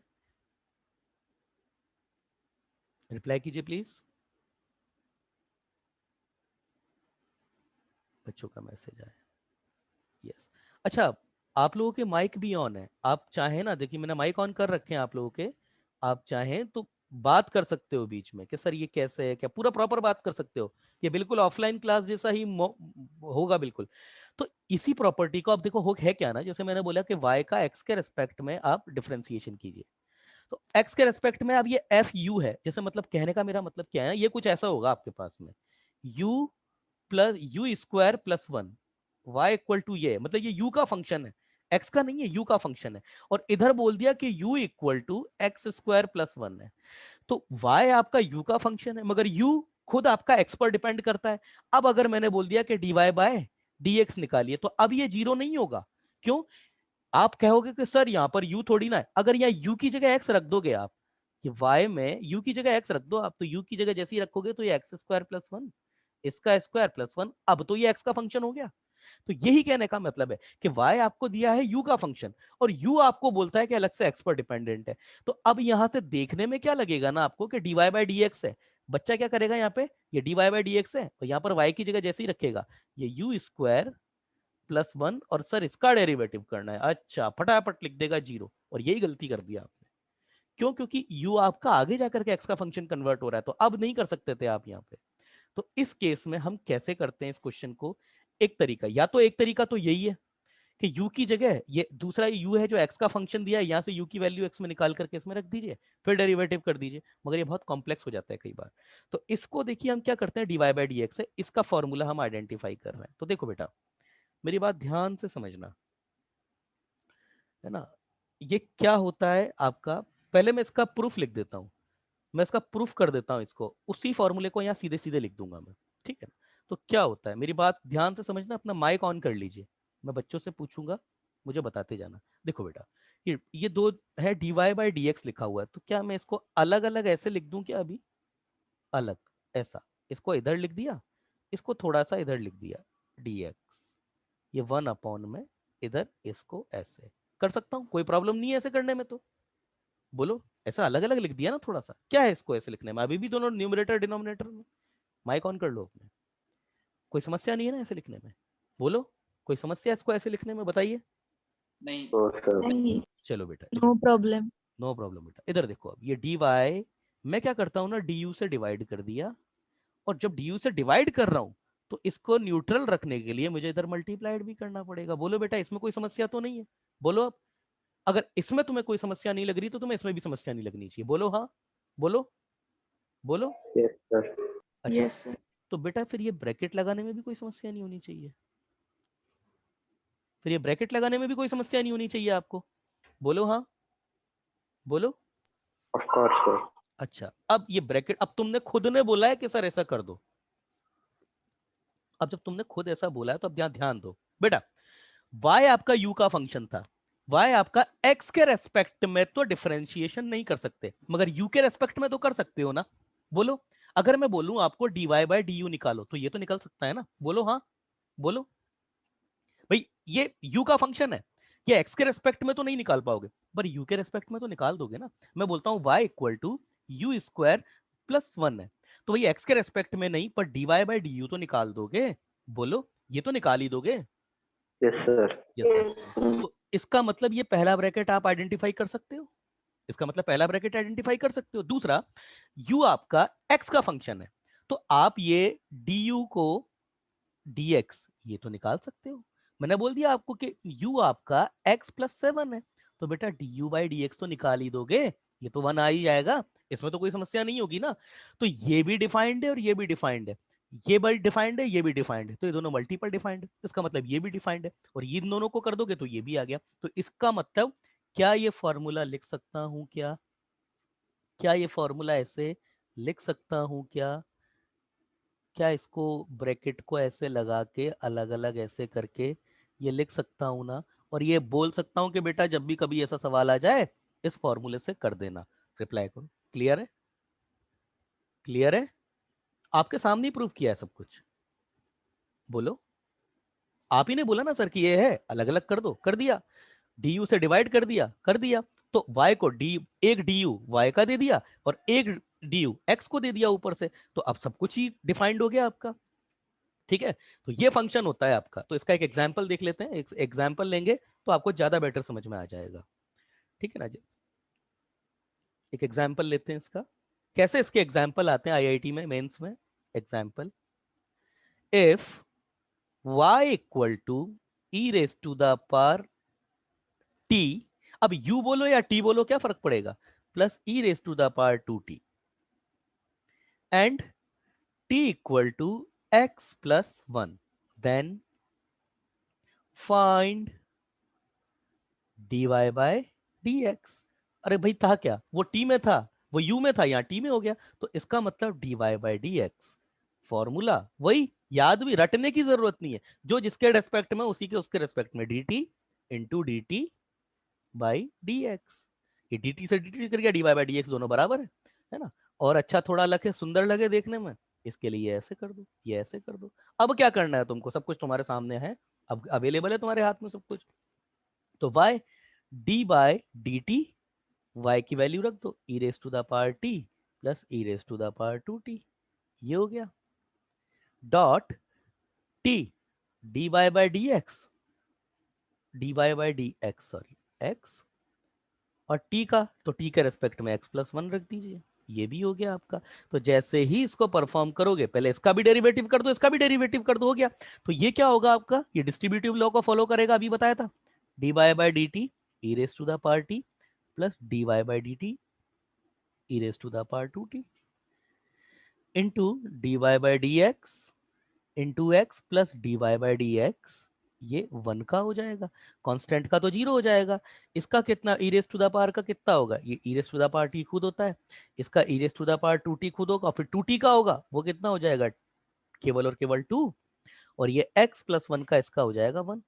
रिप्लाई कीजिए प्लीज। बच्चों का मैसेज आया, यस। अच्छा, आप लोगों के माइक भी ऑन है, आप चाहें ना, देखिए मैंने माइक ऑन कर रखे हैं आप लोगों के, आप चाहें तो बात कर सकते हो बीच में कि सर ये कैसे है, क्या पूरा प्रॉपर बात कर सकते हो। ये बिल्कुल ऑफलाइन क्लास जैसा ही होगा बिल्कुल। तो इसी प्रॉपर्टी को आप देखो, हो है क्या ना, जैसे मैंने बोला कि y का x के रेस्पेक्ट में आप डिफरेंशिएशन कीजिए, तो x के रेस्पेक्ट में अब ये एफ यू है, जैसे मतलब कहने का मेरा मतलब क्या है, ये कुछ ऐसा होगा आपके पास में, u plus u square plus one, y equal to, ये मतलब ये u का फंक्शन है, x का नहीं है, u का फंक्शन है। और इधर बोल दिया कि u equal to x square plus one है, तो y आपका u का फंक्शन है, मगर u खुद आपका x पर डिपेंड करता है। अब अगर मैंने बोल दिया कि dy बाय dx निकालिए, तो अब ये जीरो नहीं होगा। क्यों? आप कहोगे कि सर यहाँ पर u थोड़ी ना है, अगर यहाँ u की जगह x रख दोगे आप, कि y में u की जगह x रख दो आप, तो u की जगह जैसे ही रखोगे तो ये एक्स स्क्वायर प्लस वन, इसका स्क्वायर प्लस वन, अब तो ये x का फंक्शन हो गया। तो यही कहने का मतलब है कि y आपको दिया है u का फंक्शन, और u आपको बोलता है कि अलग से x पर डिपेंडेंट है। तो अब यहां से देखने में क्या लगेगा ना आपको कि dy बाई डी एक्स है, बच्चा क्या करेगा यहाँ पे, ये dy बाई डी एक्स है, और यहाँ पर y की जगह जैसे ही रखेगा ये u स्क्वायर प्लस वन, और सर इसका डेरिवेटिव करना है, अच्छा फटाफट लिख देगा जीरो, और यही गलती कर दिया आपने। क्यों? क्योंकि u आपका आगे जाकर के x का फंक्शन कन्वर्ट हो रहा है, तो अब नहीं कर सकते थे आप यहाँ पे। तो इस केस में हम कैसे करते हैं इस क्वेश्चन को, एक तरीका, या तो एक तरीका तो यही है कि u की जगह ये दूसरा u है जो x का फंक्शन दिया है, यहाँ से u की वैल्यू x में निकाल करके इसमें रख दीजिए, फिर डेरिवेटिव कर दीजिए, मगर ये बहुत कॉम्प्लेक्स हो जाता है कई बार। तो इसको देखिए हम क्या करते हैं, dy बाई डी एक्स है, इसका फॉर्मूला हम आइडेंटिफाई कर रहे हैं। तो देखो बेटा, मेरी बात ध्यान से समझना, है ना, ये क्या होता है आपका, पहले मैं इसका प्रूफ लिख देता हूँ, मैं इसका प्रूफ कर देता हूँ, इसको उसी फॉर्मूले को यहाँ सीधे सीधे लिख दूंगा मैं, ठीक है ना। तो क्या होता है, मेरी बात ध्यान से समझना, अपना माइक ऑन कर लीजिए, मैं बच्चों से पूछूंगा, मुझे बताते जाना। देखो बेटा, ये दो है, dy बाई डी एक्स लिखा हुआ है, तो क्या मैं इसको अलग अलग ऐसे लिख दूं क्या अभी, अलग ऐसा, इसको इधर लिख दिया, इसको थोड़ा सा इधर लिख दिया, dx, ये वन अपॉन में, इधर इसको ऐसे कर सकता हूं, कोई प्रॉब्लम नहीं है ऐसे करने में तो, बोलो। ऐसा अलग अलग लिख दिया ना थोड़ा सा, क्या है इसको ऐसे लिखने में, अभी भी दोनों न्यूमरेटर डिनोमिनेटर में। माइक ऑन कर लो अपने, कोई समस्या नहीं है ना ऐसे लिखने में, बोलो, कोई समस्या इसको ऐसे लिखने में, बताइए। नहीं नहीं, चलो बेटा, नो प्रॉब्लम। नो प्रॉब्लम बेटा, इधर देखो, अब ये डी वाई, मैं क्या करता हूँ ना, डी यू से डिवाइड कर दिया, और जब डी यू से डिवाइड कर रहा हूँ, तो इसको न्यूट्रल रखने के लिए मुझे इधर मल्टीप्लाइड भी करना पड़ेगा। बोलो बेटा, इसमें कोई समस्या तो नहीं है? बोलो अब, अगर इसमें तुम्हें कोई समस्या नहीं लग रही तो तुम्हें इसमें भी समस्या नहीं लगनी चाहिए, बोलो हाँ, बोलो, बोलो। Yes sir. अच्छा, यस सर। तो बेटा फिर ये ब्रैकेट लगाने में भी कोई समस्या नहीं होनी चाहिए, फिर ये ब्रैकेट लगाने में भी कोई समस्या नहीं होनी चाहिए आपको, बोलो हाँ, बोलो। Of course sir. अच्छा, अब ये ब्रैकेट, अब तुमने खुद ने बोला है कि सर ऐसा कर दो, अब जब तुमने खुद ऐसा बोला है तो अब यहाँ ध्यान दो बेटा, y आपका u का फंक्शन था, y आपका x के रेस्पेक्ट में तो डिफरेंशिएशन नहीं कर सकते, मगर u के रेस्पेक्ट में तो कर सकते हो ना, बोलो। अगर मैं बोलूं आपको dy बाई डी यू निकालो, तो ये तो निकल सकता है ना, बोलो हाँ, बोलो भाई, ये u का फंक्शन है, ये x के रेस्पेक्ट में तो नहीं निकाल पाओगे, पर u के रेस्पेक्ट में तो निकाल दोगे ना। मैं बोलता हूं y equal to u square plus one है, तो वही x के रेस्पेक्ट में नहीं, पर dy बाई डी यू तो निकाल दोगे, बोलो, ये तो निकाल ही दोगे। Yes sir. Yes sir. तो इसका मतलब ये पहला ब्रैकेट आप आइडेंटिफाई कर सकते हो, इसका मतलब पहला ब्रैकेट आइडेंटिफाई कर सकते हो। दूसरा, u आपका x का फंक्शन है, तो आप ये du को dx ये तो निकाल सकते हो। मैंने बोल दिया आपको कि u आपका x प्लस सेवन है, तो बेटा du बाई डी एक्स तो निकाल ही दोगे, ये तो वन आ ही जाएगा, इसमें तो कोई समस्या नहीं होगी ना। तो ये भी डिफाइंड है और ये भी डिफाइंड है, ये भी डिफाइंड है, ये भी डिफाइंड है, तो ये दोनों मल्टीपल डिफाइंड है, इसका मतलब ये भी डिफाइंड है, और ये दोनों को कर दोगे तो ये भी आ गया। तो इसका मतलब, क्या ये फॉर्मूला लिख सकता हूं क्या, क्या ये फॉर्मूला ऐसे लिख सकता हूं क्या, क्या इसको ब्रैकेट को ऐसे लगा के अलग अलग ऐसे करके ये लिख सकता हूं ना, और ये बोल सकता हूं कि बेटा जब भी कभी ऐसा सवाल आ जाए इस फॉर्मूले से कर देना, रिप्लाई करो। क्लियर है? क्लियर है? आपके सामने ही प्रूव किया है सब कुछ। बोलो, आप ही ने बोला ना सर कि ये है, अलग अलग कर दो, कर दिया। डी से डिवाइड कर दिया, कर दिया। तो y को एक डी यू वाई का दे दिया और एक डी यू एक्स को दे दिया ऊपर से, तो अब सब कुछ ही डिफाइंड हो गया आपका। ठीक है, तो ये फंक्शन होता है आपका। तो इसका एक एग्जाम्पल देख लेते हैं, एक एग्जाम्पल लेंगे तो आपको ज्यादा बेटर समझ में आ जाएगा। ठीक है ना जी, एक एग्जाम्पल लेते हैं इसका। कैसे इसके एग्जाम्पल आते हैं आईआईटी में मेंस में। Example, if y equal to e raise to the power t, अब u बोलो या t बोलो क्या फर्क पड़ेगा, plus e raise to the power two t, and t equal to x plus one, then find dy by dx। अरे भाई था क्या, वो t में था, वो u में था, यहाँ t में हो गया, तो इसका मतलब dy बाय dx। फॉर्मूला वही, याद भी रटने की जरूरत नहीं है, जो जिसके रेस्पेक्ट में उसी के उसके रेस्पेक्ट में dt into D T by d x. ये dt से dt कर गया, dy बाई dx दोनों बराबर है ना। और अच्छा थोड़ा लगे, सुंदर लगे देखने में, इसके लिए ये ऐसे कर दो, ये ऐसे कर दो। अब क्या करना है तुमको, सब कुछ तुम्हारे सामने है, अब अवेलेबल है तुम्हारे हाथ में सब कुछ। तो y d by d t, y की वैल्यू रख दो, e raise to the power t plus e raise to the power two t, ये हो गया। Dot t d y by d x, d y by d x sorry x, और t का तो T के respect में x plus one रख दीजिए, ये भी हो गया आपका। तो जैसे ही इसको परफॉर्म करोगे, पहले इसका भी डेरिवेटिव कर दो, इसका भी डेरिवेटिव कर दो, हो गया। तो ये क्या होगा आपका, ये डिस्ट्रीब्यूटिव लॉ को फॉलो करेगा, अभी बताया था, d y by d t e raise to the power t plus d y by d t e raise to the power two t into d y by d x into x plus d y by d x, ये one का हो जाएगा, constant का तो zero हो जाएगा। इसका कितना, e raise to the power का कितना होगा, ये e raise to the power t खुद होता है, इसका e raise to the power two t खुद होगा, फिर टू टी का होगा, वो कितना हो जाएगा, केवल और केवल टू, और ये एक्स प्लस वन का इसका हो जाएगा वन।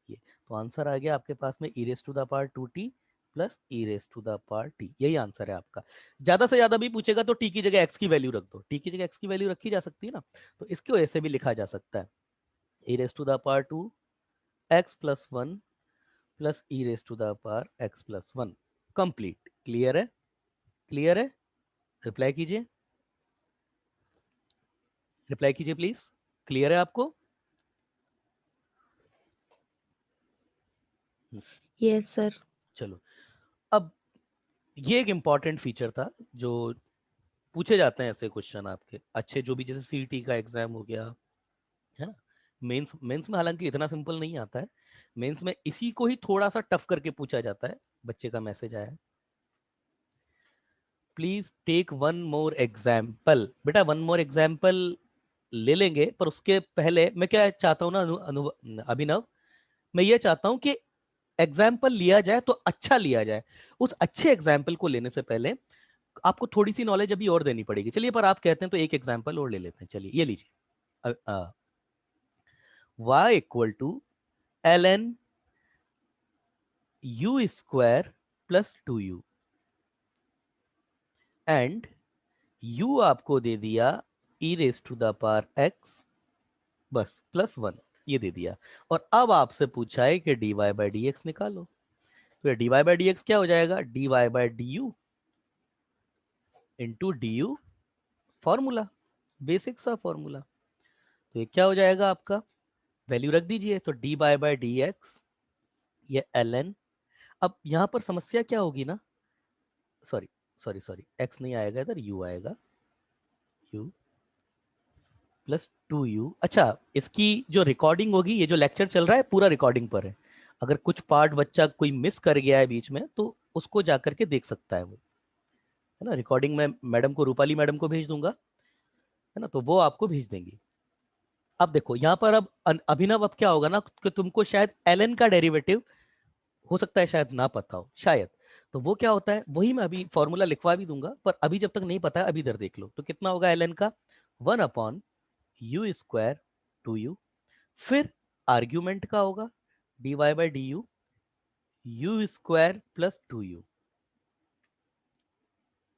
ये तो आंसर आ गया आपके पास में, e raise to the power two t plus e raise to the power t, यही आंसर है आपका। ज्यादा से ज्यादा भी पूछेगा तो टी की जगह एक्स की वैल्यू रख दो, टी की जगह एक्स की वैल्यू रखी जा सकती है ना, तो इसकी वजह से भी लिखा जा सकता है, e raised to the power 2 x plus 1 plus e raised to the power x plus 1। Complete, clear है, क्लियर है, रिप्लाई कीजिए, रिप्लाई कीजिए प्लीज, क्लियर है आपको। Yes sir. चलो, अब ये एक इंपॉर्टेंट फीचर था जो पूछे जाते हैं ऐसे क्वेश्चन आपके अच्छे, जो भी जैसे सीईटी का एग्जाम हो गया है ना, मेंस मेंस में हालांकि इतना सिंपल नहीं आता है, मेंस में इसी को ही थोड़ा सा टफ करके पूछा जाता है। बच्चे का मैसेज आया है, please take one more example. बेटा वन मोर एग्जाम्पल ले लेंगे, पर उसके पहले मैं क्या चाहता हूँ ना अभिनव, मैं ये चाहता हूँ कि एग्जाम्पल लिया जाए तो अच्छा लिया जाए। उस अच्छे एग्जाम्पल को लेने से पहले आपको थोड़ी सी नॉलेज अभी और देनी पड़ेगी। चलिए, पर आप कहते हैं तो एक एग्जाम्पल और ले लेते हैं। चलिए ये लीजिए, y equal to l n u square plus two u, and u आपको दे दिया e raise to the power x बस प्लस वन, ये दे दिया। और अब आपसे पूछा है कि dy बाई डी एक्स निकालो, तो dy बाई डी एक्स क्या हो जाएगा, dy by d you into D you, formula, basic सा फॉर्मूला। तो ये क्या हो जाएगा आपका, वैल्यू रख दीजिए, तो dy बाई डी एक्स, ये ln। अब यहां पर समस्या क्या होगी ना, सॉरी सॉरी सॉरी, x नहीं आएगा इधर, u आएगा, u प्लस टू यू। अच्छा, इसकी जो रिकॉर्डिंग होगी, ये जो लेक्चर चल रहा है पूरा रिकॉर्डिंग पर है, अगर कुछ पार्ट बच्चा कोई मिस कर गया है बीच में तो उसको जा करके देख सकता है वो, है ना। रिकॉर्डिंग में मैडम को, रूपाली मैडम को भेज दूंगा, है ना, तो वो आपको भेज देंगी। अब देखो यहाँ पर, अब अभिनव, अब क्या होगा ना कि तुमको शायद एल का डेरिवेटिव हो सकता है शायद ना पता हो, शायद, तो वो क्या होता है, वही मैं अभी फॉर्मूला लिखवा भी दूंगा, पर अभी जब तक नहीं पता है, अभी इधर देख लो, तो कितना होगा एल का, one upon u square two u, फिर आर्ग्यूमेंट का होगा dy by d u, u square plus two u,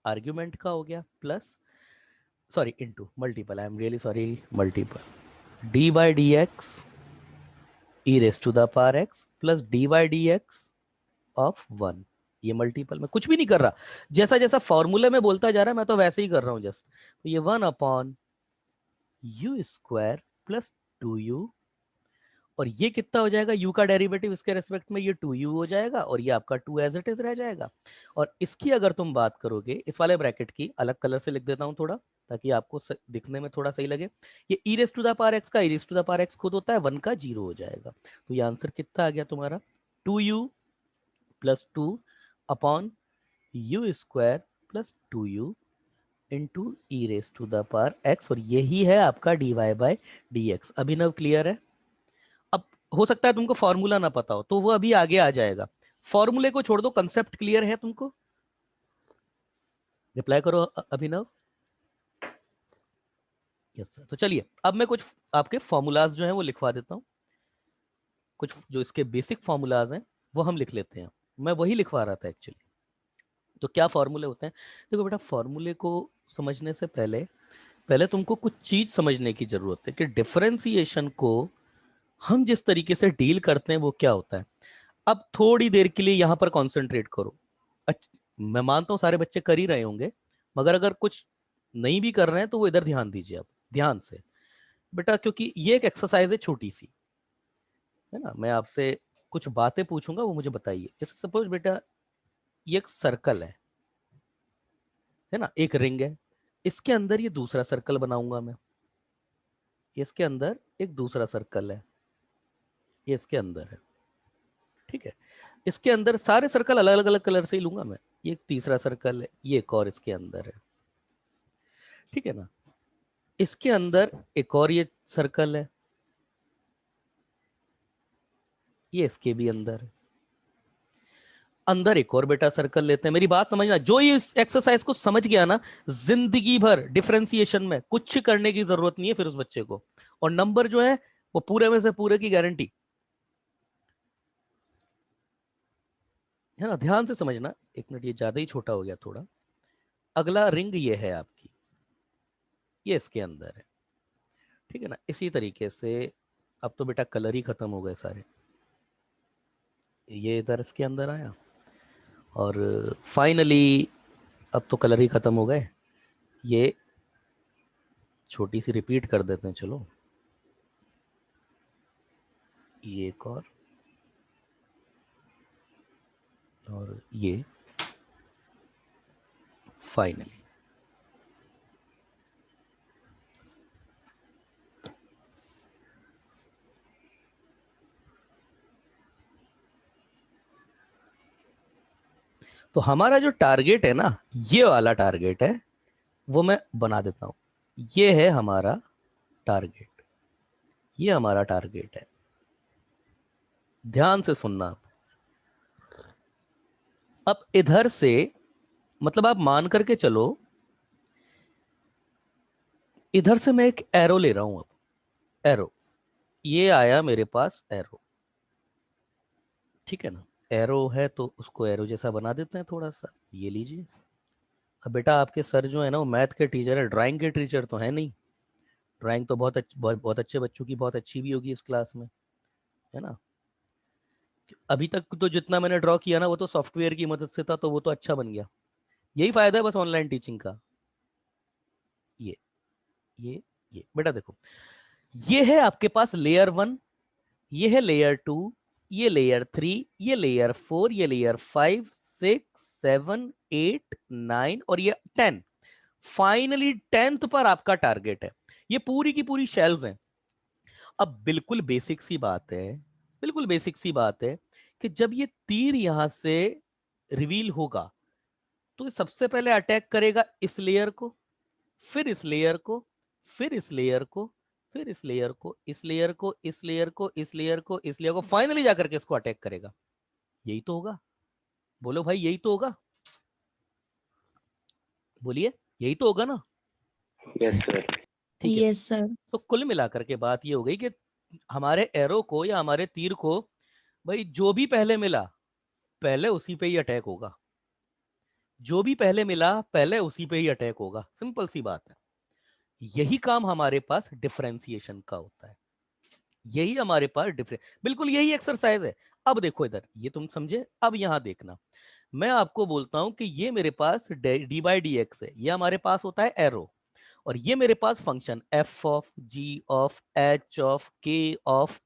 argument का हो गया, plus sorry into multiple, I am really sorry, multiple d by d x e raise to the power x plus d by d x of 1। ये multiple में कुछ भी नहीं कर रहा, जैसा जैसा फॉर्मूले में बोलता जा रहा है मैं तो वैसे ही कर रहा हूं जस्ट। तो ये 1 upon u square plus 2u, और ये कितना हो जाएगा, u का डेरिवेटिव इसके रेस्पेक्ट में ये 2u हो जाएगा, और ये आपका 2 एज इट इज रह जाएगा। और इसकी अगर तुम बात करोगे इस वाले ब्रैकेट की, अलग कलर से लिख देता हूं थोड़ा ताकि आपको दिखने में थोड़ा सही लगे, ये e raise to the power x का e raise to the power x खुद होता है 1 का 0 हो जाएगा। तो ये आंसर कितना आ गया तुम्हारा, 2u plus 2 upon u square plus 2u into e raise to the power x, और यही है आपका d y by d x. Abhinav clear है? अब हो सकता है तुमको फॉर्मूला ना पता हो तो वो अभी आगे आ जाएगा, फॉर्मूले को छोड़ दो, कंसेप्ट क्लियर है तुमको? रिप्लाई करो अभिनव। Yes sir. तो चलिए अब मैं कुछ आपके फॉर्मूलाज जो हैं वो लिखवा देता हूँ, कुछ जो इसके बेसिक फॉर्मूलाज हैं वो हम लिख लेते हैं। मैं वही लिखवा रहा था एक्चुअली। तो क्या फॉर्मूले होते हैं, देखो बेटा, फॉर्मूले को समझने से पहले पहले तुमको कुछ चीज समझने की जरूरत है कि डिफरेंशिएशन को हम जिस तरीके से डील करते हैं वो क्या होता है। अब थोड़ी देर के लिए यहां पर कॉन्सेंट्रेट करो। मैं मानता हूं सारे बच्चे कर ही रहे होंगे, मगर अगर कुछ नहीं भी कर रहे हैं तो वो इधर ध्यान दीजिए अब ध्यान से बेटा, क्योंकि ये एक एक्सरसाइज है छोटी सी, है ना। मैं आपसे कुछ बातें पूछूंगा, वो मुझे बताइए। जैसे सपोज बेटा ये एक सर्कल है ना, एक रिंग है, इसके अंदर ये दूसरा सर्कल बनाऊंगा मैं, इसके अंदर एक दूसरा सर्कल है, ये इसके अंदर है, ठीक है। इसके अंदर सारे सर्कल अलग अलग कलर से ही लूंगा मैं, ये एक तीसरा सर्कल है, ये एक और इसके अंदर है, ठीक है ना। इसके अंदर एक और ये सर्कल है, ये इसके भी अंदर है, अंदर एक और बेटा सर्कल लेते हैं। मेरी बात समझना, जो ये इस एक्सरसाइज को समझ गया ना, जिंदगी भर डिफरेंशिएशन में कुछ करने की जरूरत नहीं है फिर उस बच्चे को, और नंबर जो है वो पूरे में से पूरे की गारंटी, है ना। ध्यान से समझना, एक मिनट, ये ज्यादा ही छोटा हो गया थोड़ा। अगला रिंग ये है आपकी, ये इसके अंदर है, ठीक है ना। इसी तरीके से अब तो बेटा कलर ही खत्म हो गए सारे, ये इधर इसके अंदर आया, और फाइनली अब तो कलर ही खत्म हो गए। ये छोटी सी रिपीट कर देते हैं चलो, ये एक और ये फाइनली। तो हमारा जो टारगेट है ना, ये वाला टारगेट है, वो मैं बना देता हूं। ये है हमारा टारगेट, ये हमारा टारगेट है। ध्यान से सुनना। अब इधर से मतलब आप मान करके चलो, इधर से मैं एक एरो ले रहा हूं। अब एरो, ये आया मेरे पास एरो, ठीक है ना। एरो है तो उसको एरो जैसा बना देते हैं थोड़ा सा, ये लीजिए। अब बेटा आपके सर जो है ना वो मैथ के टीचर है, ड्राइंग के टीचर तो है नहीं। ड्राइंग तो बहुत अच्छे बच्चों की बहुत अच्छी भी होगी इस क्लास में, है ना। अभी तक तो जितना मैंने ड्रॉ किया ना वो तो सॉफ्टवेयर की मदद से था, तो वो तो अच्छा बन गया। यही फायदा है बस ऑनलाइन टीचिंग का। ये ये ये बेटा देखो, ये है आपके पास लेयर 1, ये है लेयर 2, ये लेयर 3, ये लेयर 4, ये लेयर 5, 6, 7, 8, 9 और ये 10। फाइनली 10th पर आपका टारगेट है। ये पूरी की पूरी शेल्स हैं। अब बिल्कुल बेसिक सी बात है, बिल्कुल बेसिक सी बात है कि जब ये तीर यहां से रिवील होगा तो ये सबसे पहले अटैक करेगा इस लेयर को, फिर इस लेयर को, फिर इस लेयर को, फिर इस लेयर को, इस लेयर को, इस लेयर को, इस लेयर को, इस लेयर को, फाइनली जाकर के इसको अटैक करेगा। यही तो होगा, बोलो भाई यही तो होगा, बोलिए यही तो होगा ना। Yes sir. ठीक है। Yes sir. तो कुल मिलाकर के बात ये हो गई कि हमारे एरो को या हमारे तीर को भाई जो भी पहले मिला पहले उसी पे ही अटैक होगा, जो भी पहले मिला पहले उसी पे ही अटैक होगा, सिंपल सी बात है। यही काम हमारे पास डिफरेंशिएशन का होता है, यही हमारे पास बिल्कुल यही एक्सरसाइज है। अब देखो इधर, ये तुम समझे, अब यहां देखना, मैं आपको बोलता हूं कि ये मेरे पास डी बाई डी एक्स है, ये हमारे पास होता है एरो, और ये मेरे पास function f of g of h of k of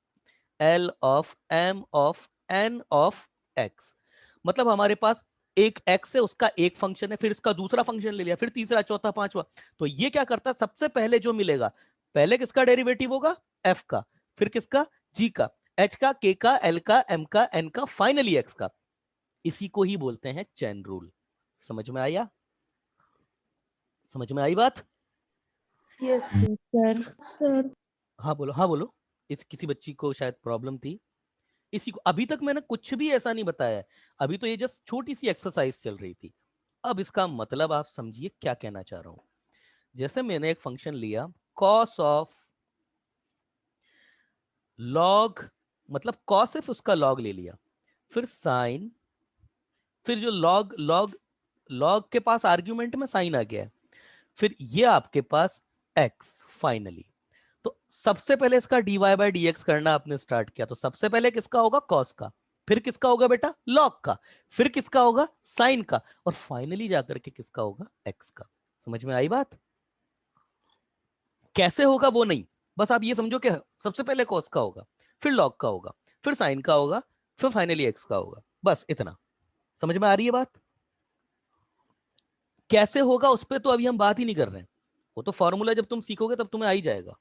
l of m of n of x. मतलब हमारे पास एक एक्स है, उसका एक फंक्शन है, फिर इसका दूसरा फंक्शन ले लिया, फिर तीसरा चौथा पांचवा। तो ये क्या करता है, सबसे पहले जो मिलेगा, पहले किसका डेरिवेटिव होगा, एफ का, फिर किसका, जी का, एच का, के का, एल का, एम का, एन का, फाइनली एक्स का। इसी को ही बोलते हैं चैन रूल। समझ में आया, समझ में आई बात? Yes sir. सर हाँ बोलो, हाँ बोलो। इस किसी बच्ची को शायद प्रॉब्लम थी, इसी को अभी तक मैंने कुछ भी ऐसा नहीं बताया है, अभी तो ये जस्ट छोटी सी एक्सरसाइज चल रही थी। अब इसका मतलब आप समझिए क्या कहना चाह रहा हूं। जैसे मैंने एक फंक्शन लिया कॉस ऑफ लॉग, मतलब कॉस सिर्फ उसका लॉग ले लिया, फिर साइन, फिर जो लॉग लॉग लॉग के पास आर्ग्यूमेंट में साइन आ गया है, फिर ये आपके पास एक्स फाइनली। तो सबसे पहले इसका dy बाई डी एक्स करना आपने स्टार्ट किया, तो सबसे पहले किसका होगा, कॉस का, फिर किसका होगा बेटा, लॉग का, फिर किसका होगा, साइन का, और फाइनली जाकर के किसका होगा, एक्स का। समझ में आई बात? कैसे होगा वो नहीं, बस आप ये समझो कि सबसे पहले कॉस का होगा, फिर लॉग का होगा, फिर साइन का होगा, फिर फाइनली एक्स का होगा, बस इतना। समझ में आ रही है बात? कैसे होगा उस पर तो अभी हम बात ही नहीं कर रहे हैं, वो तो फॉर्मूला जब तुम सीखोगे तब तुम्हें आ ही जाएगा।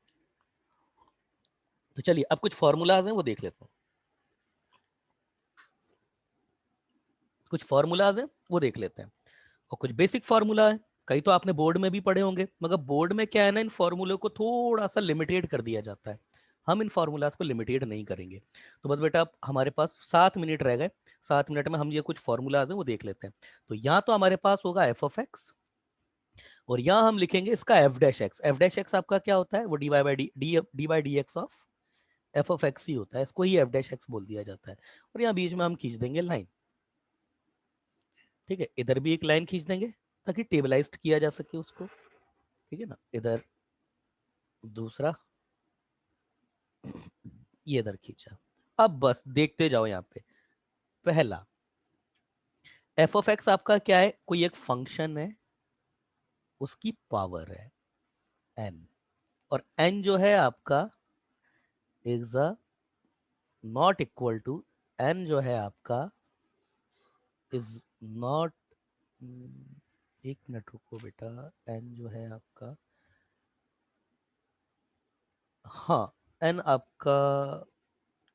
तो चलिए अब कुछ फॉर्मूलाज हैं वो देख लेते हैं, कुछ फॉर्मूलाज हैं वो देख लेते हैं, और कुछ बेसिक फार्मूला है, कई तो आपने बोर्ड में भी पढ़े होंगे, मगर बोर्ड में क्या है ना, इन फार्मूले को थोड़ा सा लिमिटेड कर दिया जाता है, हम इन फार्मूलाज को लिमिटेड नहीं करेंगे। तो बस बेटा हमारे पास 7 मिनट रह गए, 7 मिनट में हम ये कुछ फार्मूलाज हैं वो देख लेते हैं। तो यहाँ तो हमारे पास होगा एफ ऑफ एक्स, और यहाँ हम लिखेंगे इसका f dash x. F dash x आपका क्या होता है, वो d by by d by d x of f of x ही होता है, इसको ही एफ डैश एक्स बोल दिया जाता है। और यहाँ बीच में हम खींच देंगे लाइन, ठीक है, इधर भी एक लाइन खींच देंगे ताकि टेबलाइज्ड किया जा सके उसको, ठीक है ना, इधर दूसरा, ये इधर खींचा। अब बस देखते जाओ यहाँ पे, पहला एफ ऑफ एक्स आपका क्या है, कोई एक फंक्शन है, उसकी पावर है एन, और एन जो है आपका is a not equal to, n जो है आपका इज नॉट, एक मिनट रुको बेटा, एन जो है आपका, हाँ एन आपका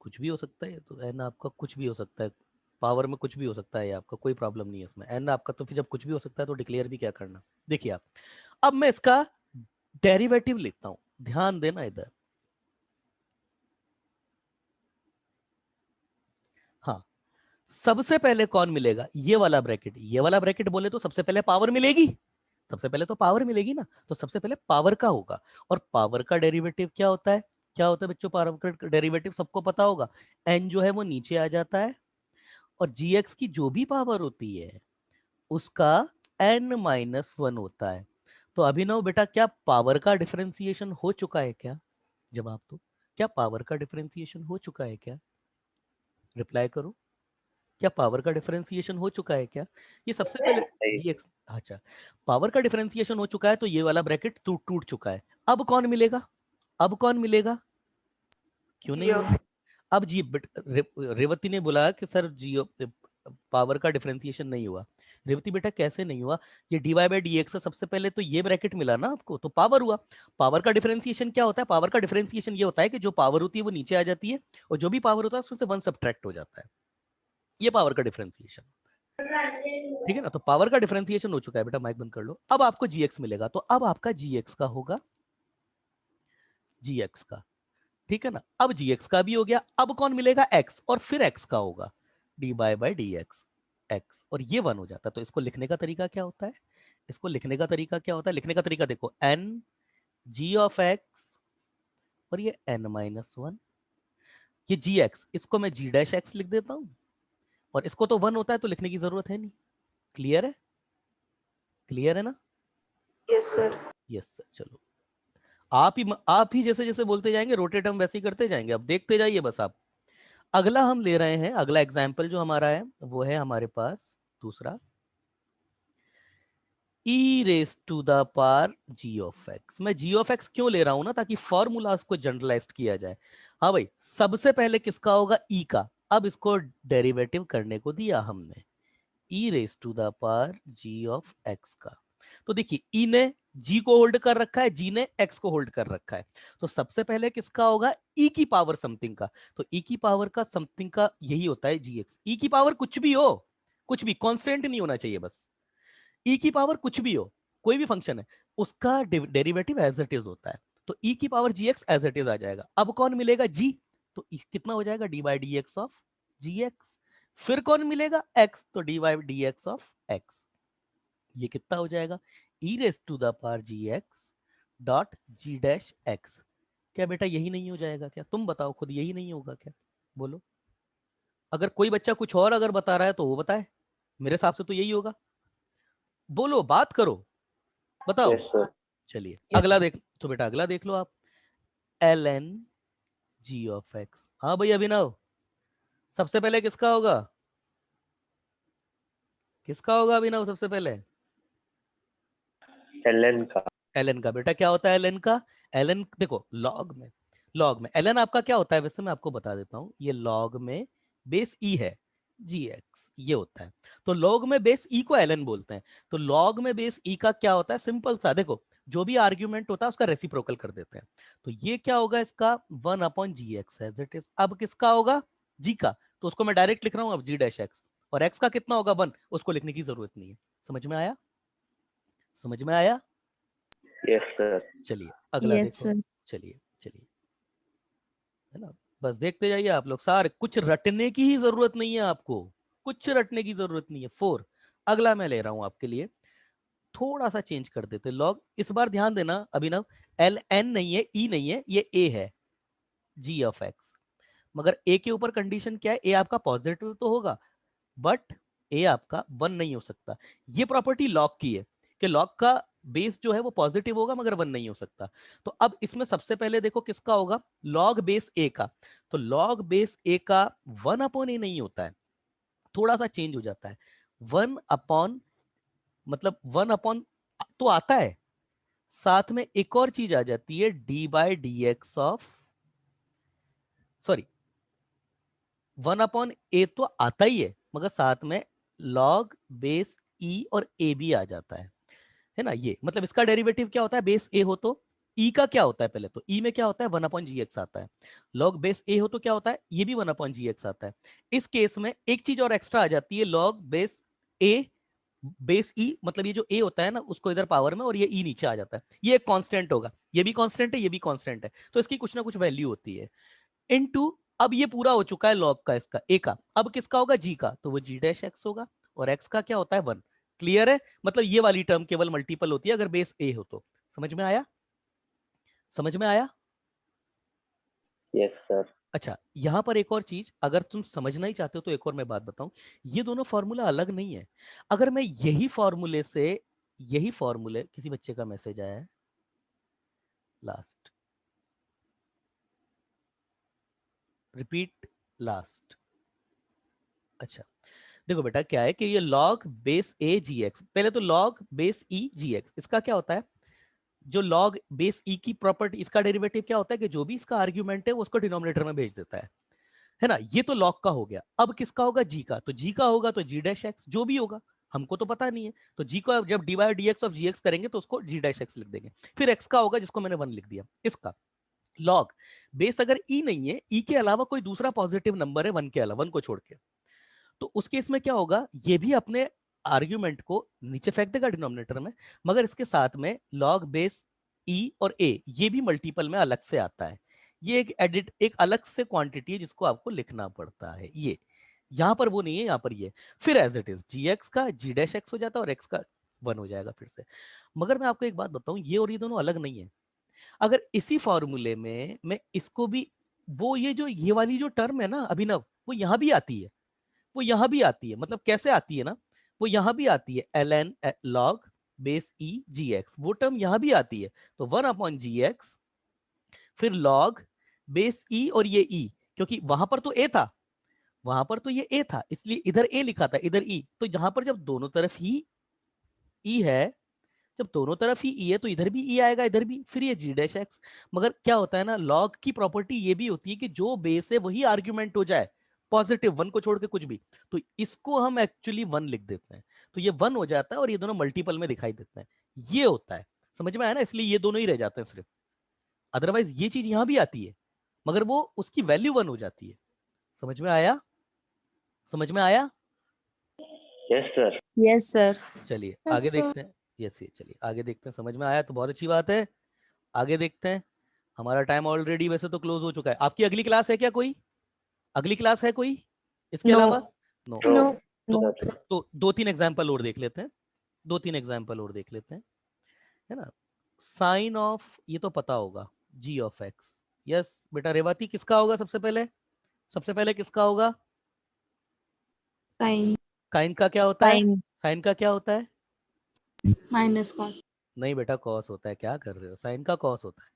कुछ भी हो सकता है, तो एन आपका कुछ भी हो सकता है, पावर में कुछ भी हो सकता है, आपका कोई प्रॉब्लम नहीं है इसमें, एन आपका तो फिर जब कुछ भी हो सकता है तो डिक्लेयर भी क्या करना। देखिए आप, अब मैं इसका डेरिवेटिव लिखता हूं, ध्यान देना इधर, हाँ सबसे पहले कौन मिलेगा, ये वाला ब्रैकेट, ये वाला ब्रैकेट बोले तो सबसे पहले पावर मिलेगी, सबसे पहले तो पावर मिलेगी ना, तो सबसे पहले पावर का होगा, और पावर का डेरिवेटिव क्या होता है, क्या होता है बच्चों, पावर का डेरिवेटिव सबको पता होगा, एन जो है वो नीचे आ जाता है, और जीएक्स की जो भी पावर होती है उसका n-1 होता है। तो अभिनव बेटा क्या पावर का डिफरेंशिएशन हो चुका है क्या, जवाब दो, क्या पावर का डिफरेंशिएशन हो चुका है क्या, रिप्लाई करो, क्या पावर का डिफरेंशिएशन हो चुका है क्या, ये सबसे पहले नहीं। dx, अच्छा पावर का डिफरेंशिएशन हो चुका है, तो ये वाला ब्रैकेट टूट चुका है। अब कौन मिलेगा, अब कौन मिलेगा, क्यों नहीं मिलेगा, अब जी रेवती ने बोला कि सर जियो पावर का डिफरेंशिएशन नहीं हुआ। रेवती बेटा कैसे नहीं हुआ, ये d y by d x, सबसे पहले तो ये ब्रैकेट मिला ना आपको, तो पावर हुआ। पावर का डिफरेंशिएशन क्या होता है, पावर का डिफरेंशिएशन ये होता है कि जो पावर होती है वो नीचे आ जाती है, और जो भी पावर होता है उसमें से 1 सब्ट्रैक्ट हो जाता है, ये पावर का डिफरेंशिएशन, ठीक है ना। तो पावर का डिफरेंशिएशन हो चुका है बेटा, माइक बंद कर लो। अब आपको जीएक्स मिलेगा, तो अब आपका जीएक्स का होगा जीएक्स का, ठीक है ना, अब जीएक्स का भी हो गया, अब कौन मिलेगा, एक्स, और फिर एक्स का होगा D by by d x, x, और ये 1 हो जाता है। तो इसको लिखने का तरीका क्या होता है, इसको लिखने का तरीका क्या होता है, लिखने का तरीका देखो, एन जी ऑफ एक्स, और ये n-1, ये जी एक्स, इसको मैं जी डैश एक्स लिख देता हूं, और इसको तो 1 होता है तो लिखने की जरूरत है नहीं। क्लियर है, क्लियर है ना? Yes sir. यस सर, चलो आप ही जैसे जैसे बोलते जाएंगे रोटेट हम वैसे ही करते जाएंगे, अब देखते जाइए बस आप। अगला हम ले रहे हैं, अगला एग्जाम्पल जो हमारा है वो है हमारे पास दूसरा, e raise to the power g of x। मैं g ऑफ x क्यों ले रहा हूं ना, ताकि फॉर्मूलाज को जनरलाइज किया जाए। हाँ भाई, सबसे पहले किसका होगा, e का। अब इसको डेरिवेटिव करने को दिया हमने, e raise to the power g of x का। तो देखिए e ने g को होल्ड कर रखा है, g ने x को होल्ड कर रखा है। तो सबसे पहले किसका होगा, e की पावर समथिंग का। तो e की पावर का समथिंग का यही होता है gx। e की पावर कुछ भी हो, कुछ भी कांस्टेंट नहीं होना चाहिए बस। e की पावर कुछ भी हो, कोई भी फंक्शन है, उसका डेरिवेटिव एज इट इज होता है। तो e की power gx as it is आ जाएगा। अब कौन मिलेगा, g। तो कितना हो जाएगा, d by d x of gx। फिर कौन मिलेगा, x, तो d by d x of x। ये कितना हो जाएगा, e raise to the power gx dot g dash x। क्या बेटा यही नहीं हो जाएगा क्या, तुम बताओ खुद, यही नहीं होगा क्या, बोलो। अगर कोई बच्चा कुछ और अगर बता रहा है तो वो बताए, मेरे हिसाब से तो यही होगा। बोलो, बात करो, बताओ। Yes, sir. चलिए Yes. अगला देख, तो बेटा अगला देख लो आप, l n g of x. हाँ भाई अभिनव, सबसे पहले किसका होगा, किसका होगा अभिनव सबसे पहले, ln का. एल का। बेटा क्या होता है एल का, एल देखो लॉग में एल आपका क्या होता है, वैसे मैं आपको बता देता हूं, ये लॉग में बेस ई है, जी एक्स ये होता है। तो लॉग में बेस ई को एल बोलते हैं। तो लॉग में बेस ई का क्या होता है, सिंपल सा देखो, जो भी आर्ग्यूमेंट होता है उसका रेसिप्रोकल कर देते हैं। तो ये क्या होगा इसका, 1/gx एज इट इज। अब किसका होगा, जी का। तो उसको मैं डायरेक्ट लिख रहा हूं अब जी डैश एक्स, और एक्स का कितना होगा 1, उसको लिखने की जरूरत नहीं है। समझ में आया, समझ में आया। Yes, sir. चलिए अगला Yes, देखो, sir. चलिए चलिए, है ना, बस देखते जाइए आप लोग सारे, कुछ रटने की ही जरूरत नहीं है आपको, कुछ रटने की जरूरत नहीं है। 4 अगला मैं ले रहा हूं आपके लिए, थोड़ा सा चेंज कर देते लॉग। इस बार ध्यान देना अभिनव, एल एन नहीं है, ई नहीं है, ये ए है, जी ऑफ एक्स। मगर ए के ऊपर कंडीशन क्या है, ए आपका पॉजिटिव तो होगा, बट ए आपका 1 नहीं हो सकता। ये प्रॉपर्टी लॉग की है कि लॉग का बेस जो है वो पॉजिटिव होगा मगर 1 नहीं हो सकता। तो अब इसमें सबसे पहले देखो किसका होगा, लॉग बेस ए का। तो लॉग बेस ए का 1/a नहीं होता है, थोड़ा सा चेंज हो जाता है। 1 मतलब 1 तो आता है, साथ में एक और चीज आ जाती है, D by d x of, sorry 1/a तो आता ही है, मगर साथ में लॉग बेस ई और ए भी आ जाता है ना। ये मतलब इसका डेरिवेटिव क्या होता है, बेस ए हो तो ई का क्या होता है, पहले तो ई में क्या होता है 1/gx आता है। लॉग बेस ए हो तो क्या होता है, ये भी 1/gx आता है। इस केस में एक चीज और एक्स्ट्रा आ जाती है, लॉग बेस ए बेस ई, मतलब ये जो ए होता है ना उसको इधर पावर में, और ये ई नीचे आ जाता है। ये एक कांस्टेंट होगा, ये भी कांस्टेंट है, ये भी कांस्टेंट है, तो इसकी कुछ ना कुछ वैल्यू होती है। इनटू, अब ये पूरा हो चुका है लॉग का, इसका ए का। अब किसका होगा, जी का, तो वो जी डैश एक्स होगा, और एक्स का क्या होता है 1। क्लियर है, मतलब ये वाली टर्म केवल मल्टीपल होती है अगर बेस ए हो तो। समझ में आया, समझ में आया। Yes, sir. अच्छा, यहां पर एक और चीज अगर तुम समझना ही चाहते हो तो एक और मैं बात बताऊं, ये दोनों फॉर्मूला अलग नहीं है। अगर मैं यही फॉर्मूले से, यही फॉर्मूले, किसी बच्चे का मैसेज आया है लास्ट, रिपीट लास्ट। अच्छा देखो बेटा क्या है कि ये log बेस ए जी एक्स, पहले तो log बेस ई जी एक्स, इसका क्या होता है, जो log बेस ई की प्रॉपर्टी, इसका डेरिवेटिव क्या होता है कि जो भी इसका आर्ग्यूमेंट है वो उसको डिनोमिनेटर में भेज देता है ना। ये तो log का हो गया। अब किसका होगा, जी का। तो जी का होगा तो जी डैश एक्स, जो भी होगा हमको तो पता नहीं है। तो जी को जब D by d x of g x करेंगे तो उसको जी डैश एक्स लिख देंगे। फिर एक्स का होगा जिसको मैंने 1 लिख दिया, इसका log बेस अगर ई नहीं है, ई के अलावा कोई दूसरा पॉजिटिव नंबर है 1 के अलावा, 1 को छोड़ के, तो उस केस में क्या होगा, ये भी अपने आर्ग्यूमेंट को नीचे फेंक देगा डिनोमिनेटर में, मगर इसके साथ में log बेस ई और ए ये भी मल्टीपल में अलग से आता है। ये एक एडिट, एक अलग से क्वांटिटी है जिसको आपको लिखना पड़ता है। ये यहां पर वो नहीं है, यहां पर ये। फिर as it is g x का जी डैश एक्स हो जाता है और एक्स का 1 हो जाएगा फिर से। मगर मैं आपको एक बात बताऊं, ये और ये दोनों अलग नहीं है। अगर इसी फॉर्मूले में मैं इसको भी, वो ये जो ये वाली जो टर्म है ना अभिनव, वो यहां भी आती है, वो यहां भी आती है। मतलब कैसे आती है ना, वो यहां भी आती है, एल एन लॉग बेस ई जी एक्स, वो टर्म यहां भी आती है, तो 1/gx, फिर log बेस ई और ये ई, क्योंकि वहां पर तो ए था, वहां पर तो ये ए था, इसलिए इधर ए लिखा था, इधर ई, तो यहां पर जब दोनों तरफ ही ई है, जब दोनों तरफ ही ई है तो इधर भी ई आएगा, इधर भी, फिर ये जी डैश एक्स। मगर क्या होता है ना, लॉग की प्रॉपर्टी ये भी होती है कि जो बेस है वही आर्ग्यूमेंट हो जाए, पॉजिटिव वन को छोड़ के कुछ भी, तो इसको हम एक्चुअली वन लिख देते हैं, तो ये वन हो जाता है और ये दोनों मल्टीपल में दिखाई देते हैं, ये होता है, समझ में आया ना, इसलिए ये दोनों ही रह जाते हैं सिर्फ, अदरवाइज ये चीज यहां भी आती है मगर वो उसकी वैल्यू वन हो जाती है। समझ में आया, समझ में आया? Yes, sir. Yes, sir. चलिए Yes, आगे sir. देखते हैं। यस, ये चलिए आगे देखते हैं, समझ में आया तो बहुत अच्छी बात है, आगे देखते हैं। हमारा टाइम ऑलरेडी वैसे तो क्लोज हो चुका है। आपकी अगली क्लास है क्या कोई? अगली क्लास है कोई इसके No. अलावा? नो। No, No. तो, No. तो दो तीन एग्जाम्पल और देख लेते हैं, दो तीन एग्जाम्पल और देख लेते हैं, है ना। साइन ऑफ, ये तो पता होगा, जी ऑफ एक्स। यस बेटा, रेवाती किसका होगा सबसे पहले? सबसे पहले किसका होगा? Sin. साइन का क्या होता है? Sin. साइन का क्या होता है? Minus cos. नहीं बेटा, कॉस होता है, क्या कर रहे हो, साइन का कॉस होता है,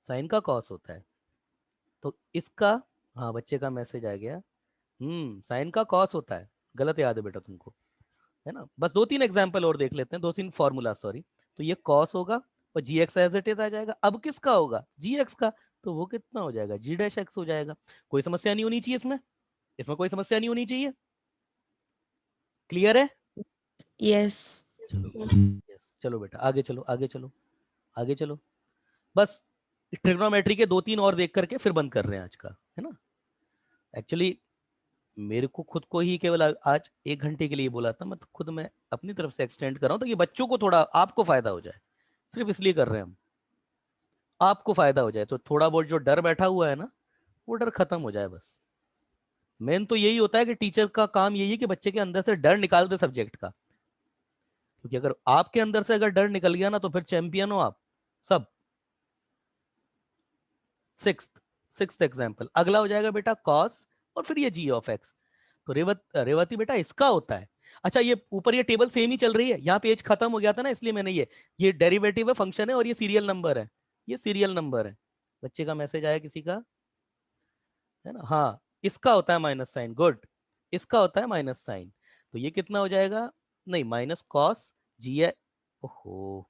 साइन का कॉस होता है। तो इसका, हाँ बच्चे का मैसेज आ गया, साइन का कॉस होता है, गलत याद है बेटा तुमको, है ना। बस दो तीन एग्जाम्पल और देख लेते हैं, दो तीन फॉर्मूला, सॉरी। तो ये कॉस होगा और जी एक्स एज इट इज आ जाएगा। अब किसका होगा? जी एक्स का, तो वो कितना हो जाएगा? जी डैश एक्स हो जाएगा। कोई समस्या नहीं होनी चाहिए इसमें, इसमें कोई समस्या नहीं होनी चाहिए, क्लियर है? Yes. चलो, यस, चलो बेटा आगे चलो, आगे चलो, आगे चलो। बस ट्रिग्नोमेट्री के दो तीन और देख करके फिर बंद कर रहे हैं आज का, है ना। एक्चुअली मेरे को खुद को ही केवल आज 1 घंटे के लिए बोला था, मैं खुद मैं अपनी तरफ से एक्सटेंड कर रहा हूँ ताकि बच्चों को थोड़ा, आपको फायदा हो जाए, सिर्फ इसलिए कर रहे हैं हम, आपको फायदा हो जाए, तो थोड़ा बहुत जो डर बैठा हुआ है ना, वो डर खत्म हो जाए बस। मेन तो यही होता है कि टीचर का काम यही है कि बच्चे के अंदर से डर निकाल दे सब्जेक्ट का, क्योंकि अगर आपके अंदर से अगर डर निकल गया ना तो फिर चैंपियन हो आप सब। सिक्स्थ एग्जाम्पल अगला हो जाएगा बेटा कॉस, और फिर ये जी ऑफ एक्स। तो रेवती बेटा इसका होता है। अच्छा, ये ऊपर ये टेबल सेम ही चल रही है, यहाँ पेज खत्म हो गया था ना, इसलिए मैंने ये डेरिवेटिव है, फंक्शन है, और ये सीरियल नंबर है, ये सीरियल नंबर है। बच्चे का मैसेज आया किसी का, है ना। हाँ, इसका होता है माइनस साइन, गुड, इसका होता है माइनस साइन। तो ये कितना हो जाएगा? नहीं, माइनस कॉस जी है, ओहो,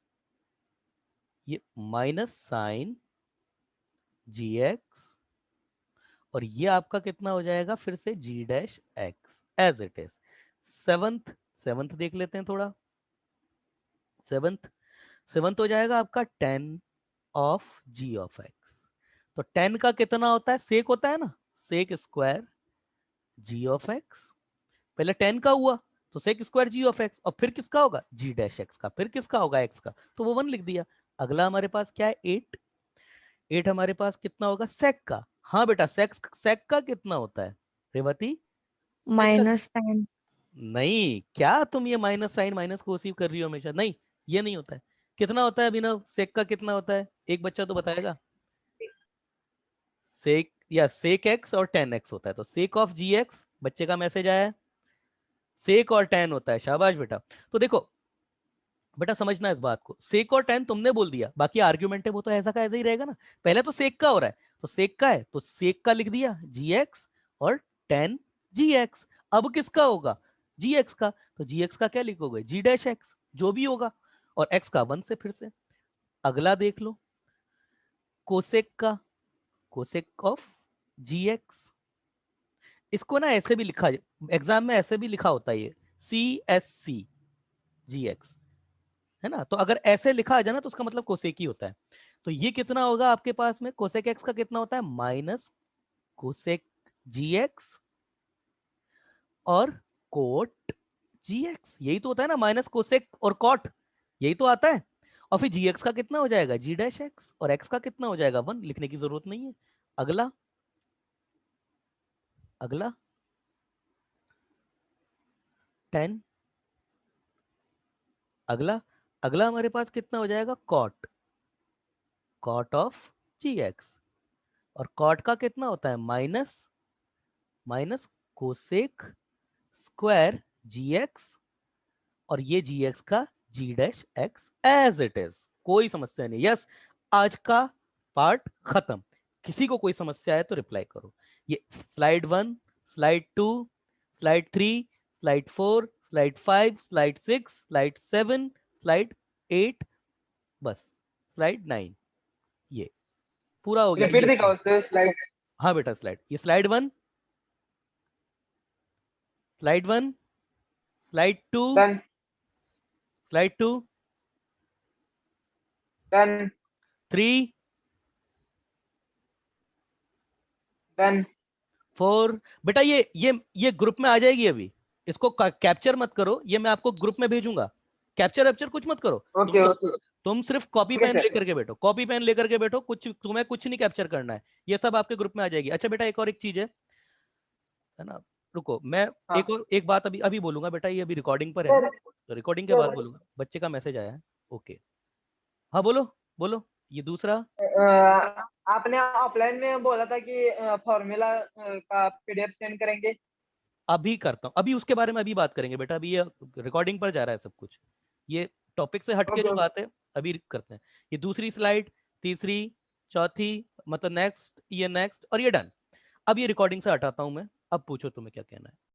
ये माइनस साइन जी एक्स, और ये आपका कितना हो जाएगा फिर से? G dash x as it is. Seventh, seventh देख लेते हैं थोड़ा। सेवंथ, सेवंथ हो जाएगा आपका 10 ऑफ जी ऑफ एक्स। तो 10 का कितना होता है? सेक होता है ना, sec square g of x. पहले 10 का हुआ तो sec square g of x, और फिर किसका होगा? जी डैश एक्स का, फिर किसका होगा? एक्स का, तो वो 1 लिख दिया। अगला हमारे पास क्या है? 8। 8 हमारे पास कितना होगा? सेक का। हाँ बेटा, सेक का कितना होता है रेवती? सेक का, Minus sin. नहीं, क्या तुम ये माइनस साइन माइनस को रिसीव कर रही हो हमेशा? नहीं, ये नहीं होता है। कितना होता है अभिनव? सेक का कितना होता है? एक बच्चा तो बताएगा। सेक, या सेक एक्स और 10x होता है, तो सेक ऑफ जी एक्स, बच्चे का मैसेज आया है, सेक और 10 होता है, शाबाश बेटा। तो देखो बेटा, समझना इस बात को, सेक और 10 तुमने बोल दिया, बाकी आर्ग्यूमेंट है वो तो ऐसा का ऐसा ही रहेगा ना। पहले तो सेक का हो रहा है, तो सेक का है तो सेक का लिख दिया जी एक्स, और 10 जी एक्स। अब किसका होगा? जी एक्स का, तो जी एक्स का क्या लिखोगे? जी डैश एक्स, जो भी होगा, और एक्स का 1 से फिर से। अगला देख लो, कोसेक का, कोसेक ऑफ जी एक्स। इसको ना ऐसे भी लिखा, एग्जाम में ऐसे भी लिखा होता है, ये सी एस सी जी एक्स, है ना। तो अगर ऐसे लिखा आ जाए ना तो उसका मतलब कोसेक ही होता है। तो ये कितना होगा आपके पास में? कोसेक एक्स का कितना होता है? माइनस कोसेक जी एक्स और कोट जी एक्स, यही तो होता है ना, माइनस कोसेक और कॉट, यही तो आता है। और फिर जी एक्स का कितना हो जाएगा? जी डैश एक्स, और एक्स का कितना हो जाएगा? 1, लिखने की जरूरत नहीं है। अगला, अगला 10, अगला, अगला हमारे पास कितना हो जाएगा? Cot, cot of g x, और कॉट का कितना होता है? Minus, minus cosec square g x, और ये जी एक्स का g dash x as it is, कोई समस्या नहीं। यस, आज का पार्ट खत्म। किसी को कोई समस्या है तो रिप्लाई करो। ये slide 1, slide 2, slide 3, slide 4, slide 5, slide 6, slide 7, slide 8, बस स्लाइड 9, ये पूरा हो गया। रिपीट ये दिखाओ सर स्लाइड। हाँ बेटा, स्लाइड, ये slide 1, slide 1, slide 2, done slide 2, done 3, done. 4। बेटा ये ग्रुप में आ जाएगी अभी, इसको कैप्चर मत करो, ये मैं आपको ग्रुप में भेजूंगा। कैप्चर वैप्चर कुछ मत करो, ओके ओके तुम सिर्फ कॉपी ओके पेन सर। लेकर के बैठो, कॉपी पेन लेकर के बैठो, कुछ तुम्हें कुछ नहीं कैप्चर करना है, ये सब आपके ग्रुप में आ जाएगी। अच्छा बेटा, एक और एक चीज है ना, रुको, मैं हाँ एक बात अभी अभी बोलूंगा बेटा, ये अभी रिकॉर्डिंग पर है ना, तो रिकॉर्डिंग के बाद बोलूंगा। बच्चे का मैसेज आया है, ओके। हाँ बोलो बोलो। ये दूसरा, आपने ऑफलाइन में बोला था कि फॉर्मूला का पीडीएफ सेंड करेंगे। अभी करता हूँ, अभी उसके बारे में अभी बात करेंगे बेटा, अभी ये रिकॉर्डिंग पर जा रहा है सब कुछ, ये टॉपिक से हटके ओके जो ओके बात है अभी करते हैं। ये दूसरी स्लाइड, तीसरी, चौथी, मतलब नेक्स्ट, ये नेक्स्ट, और ये डन। अब ये रिकॉर्डिंग से हटाता हूं मैं, अब पूछो तुम्हें क्या कहना है।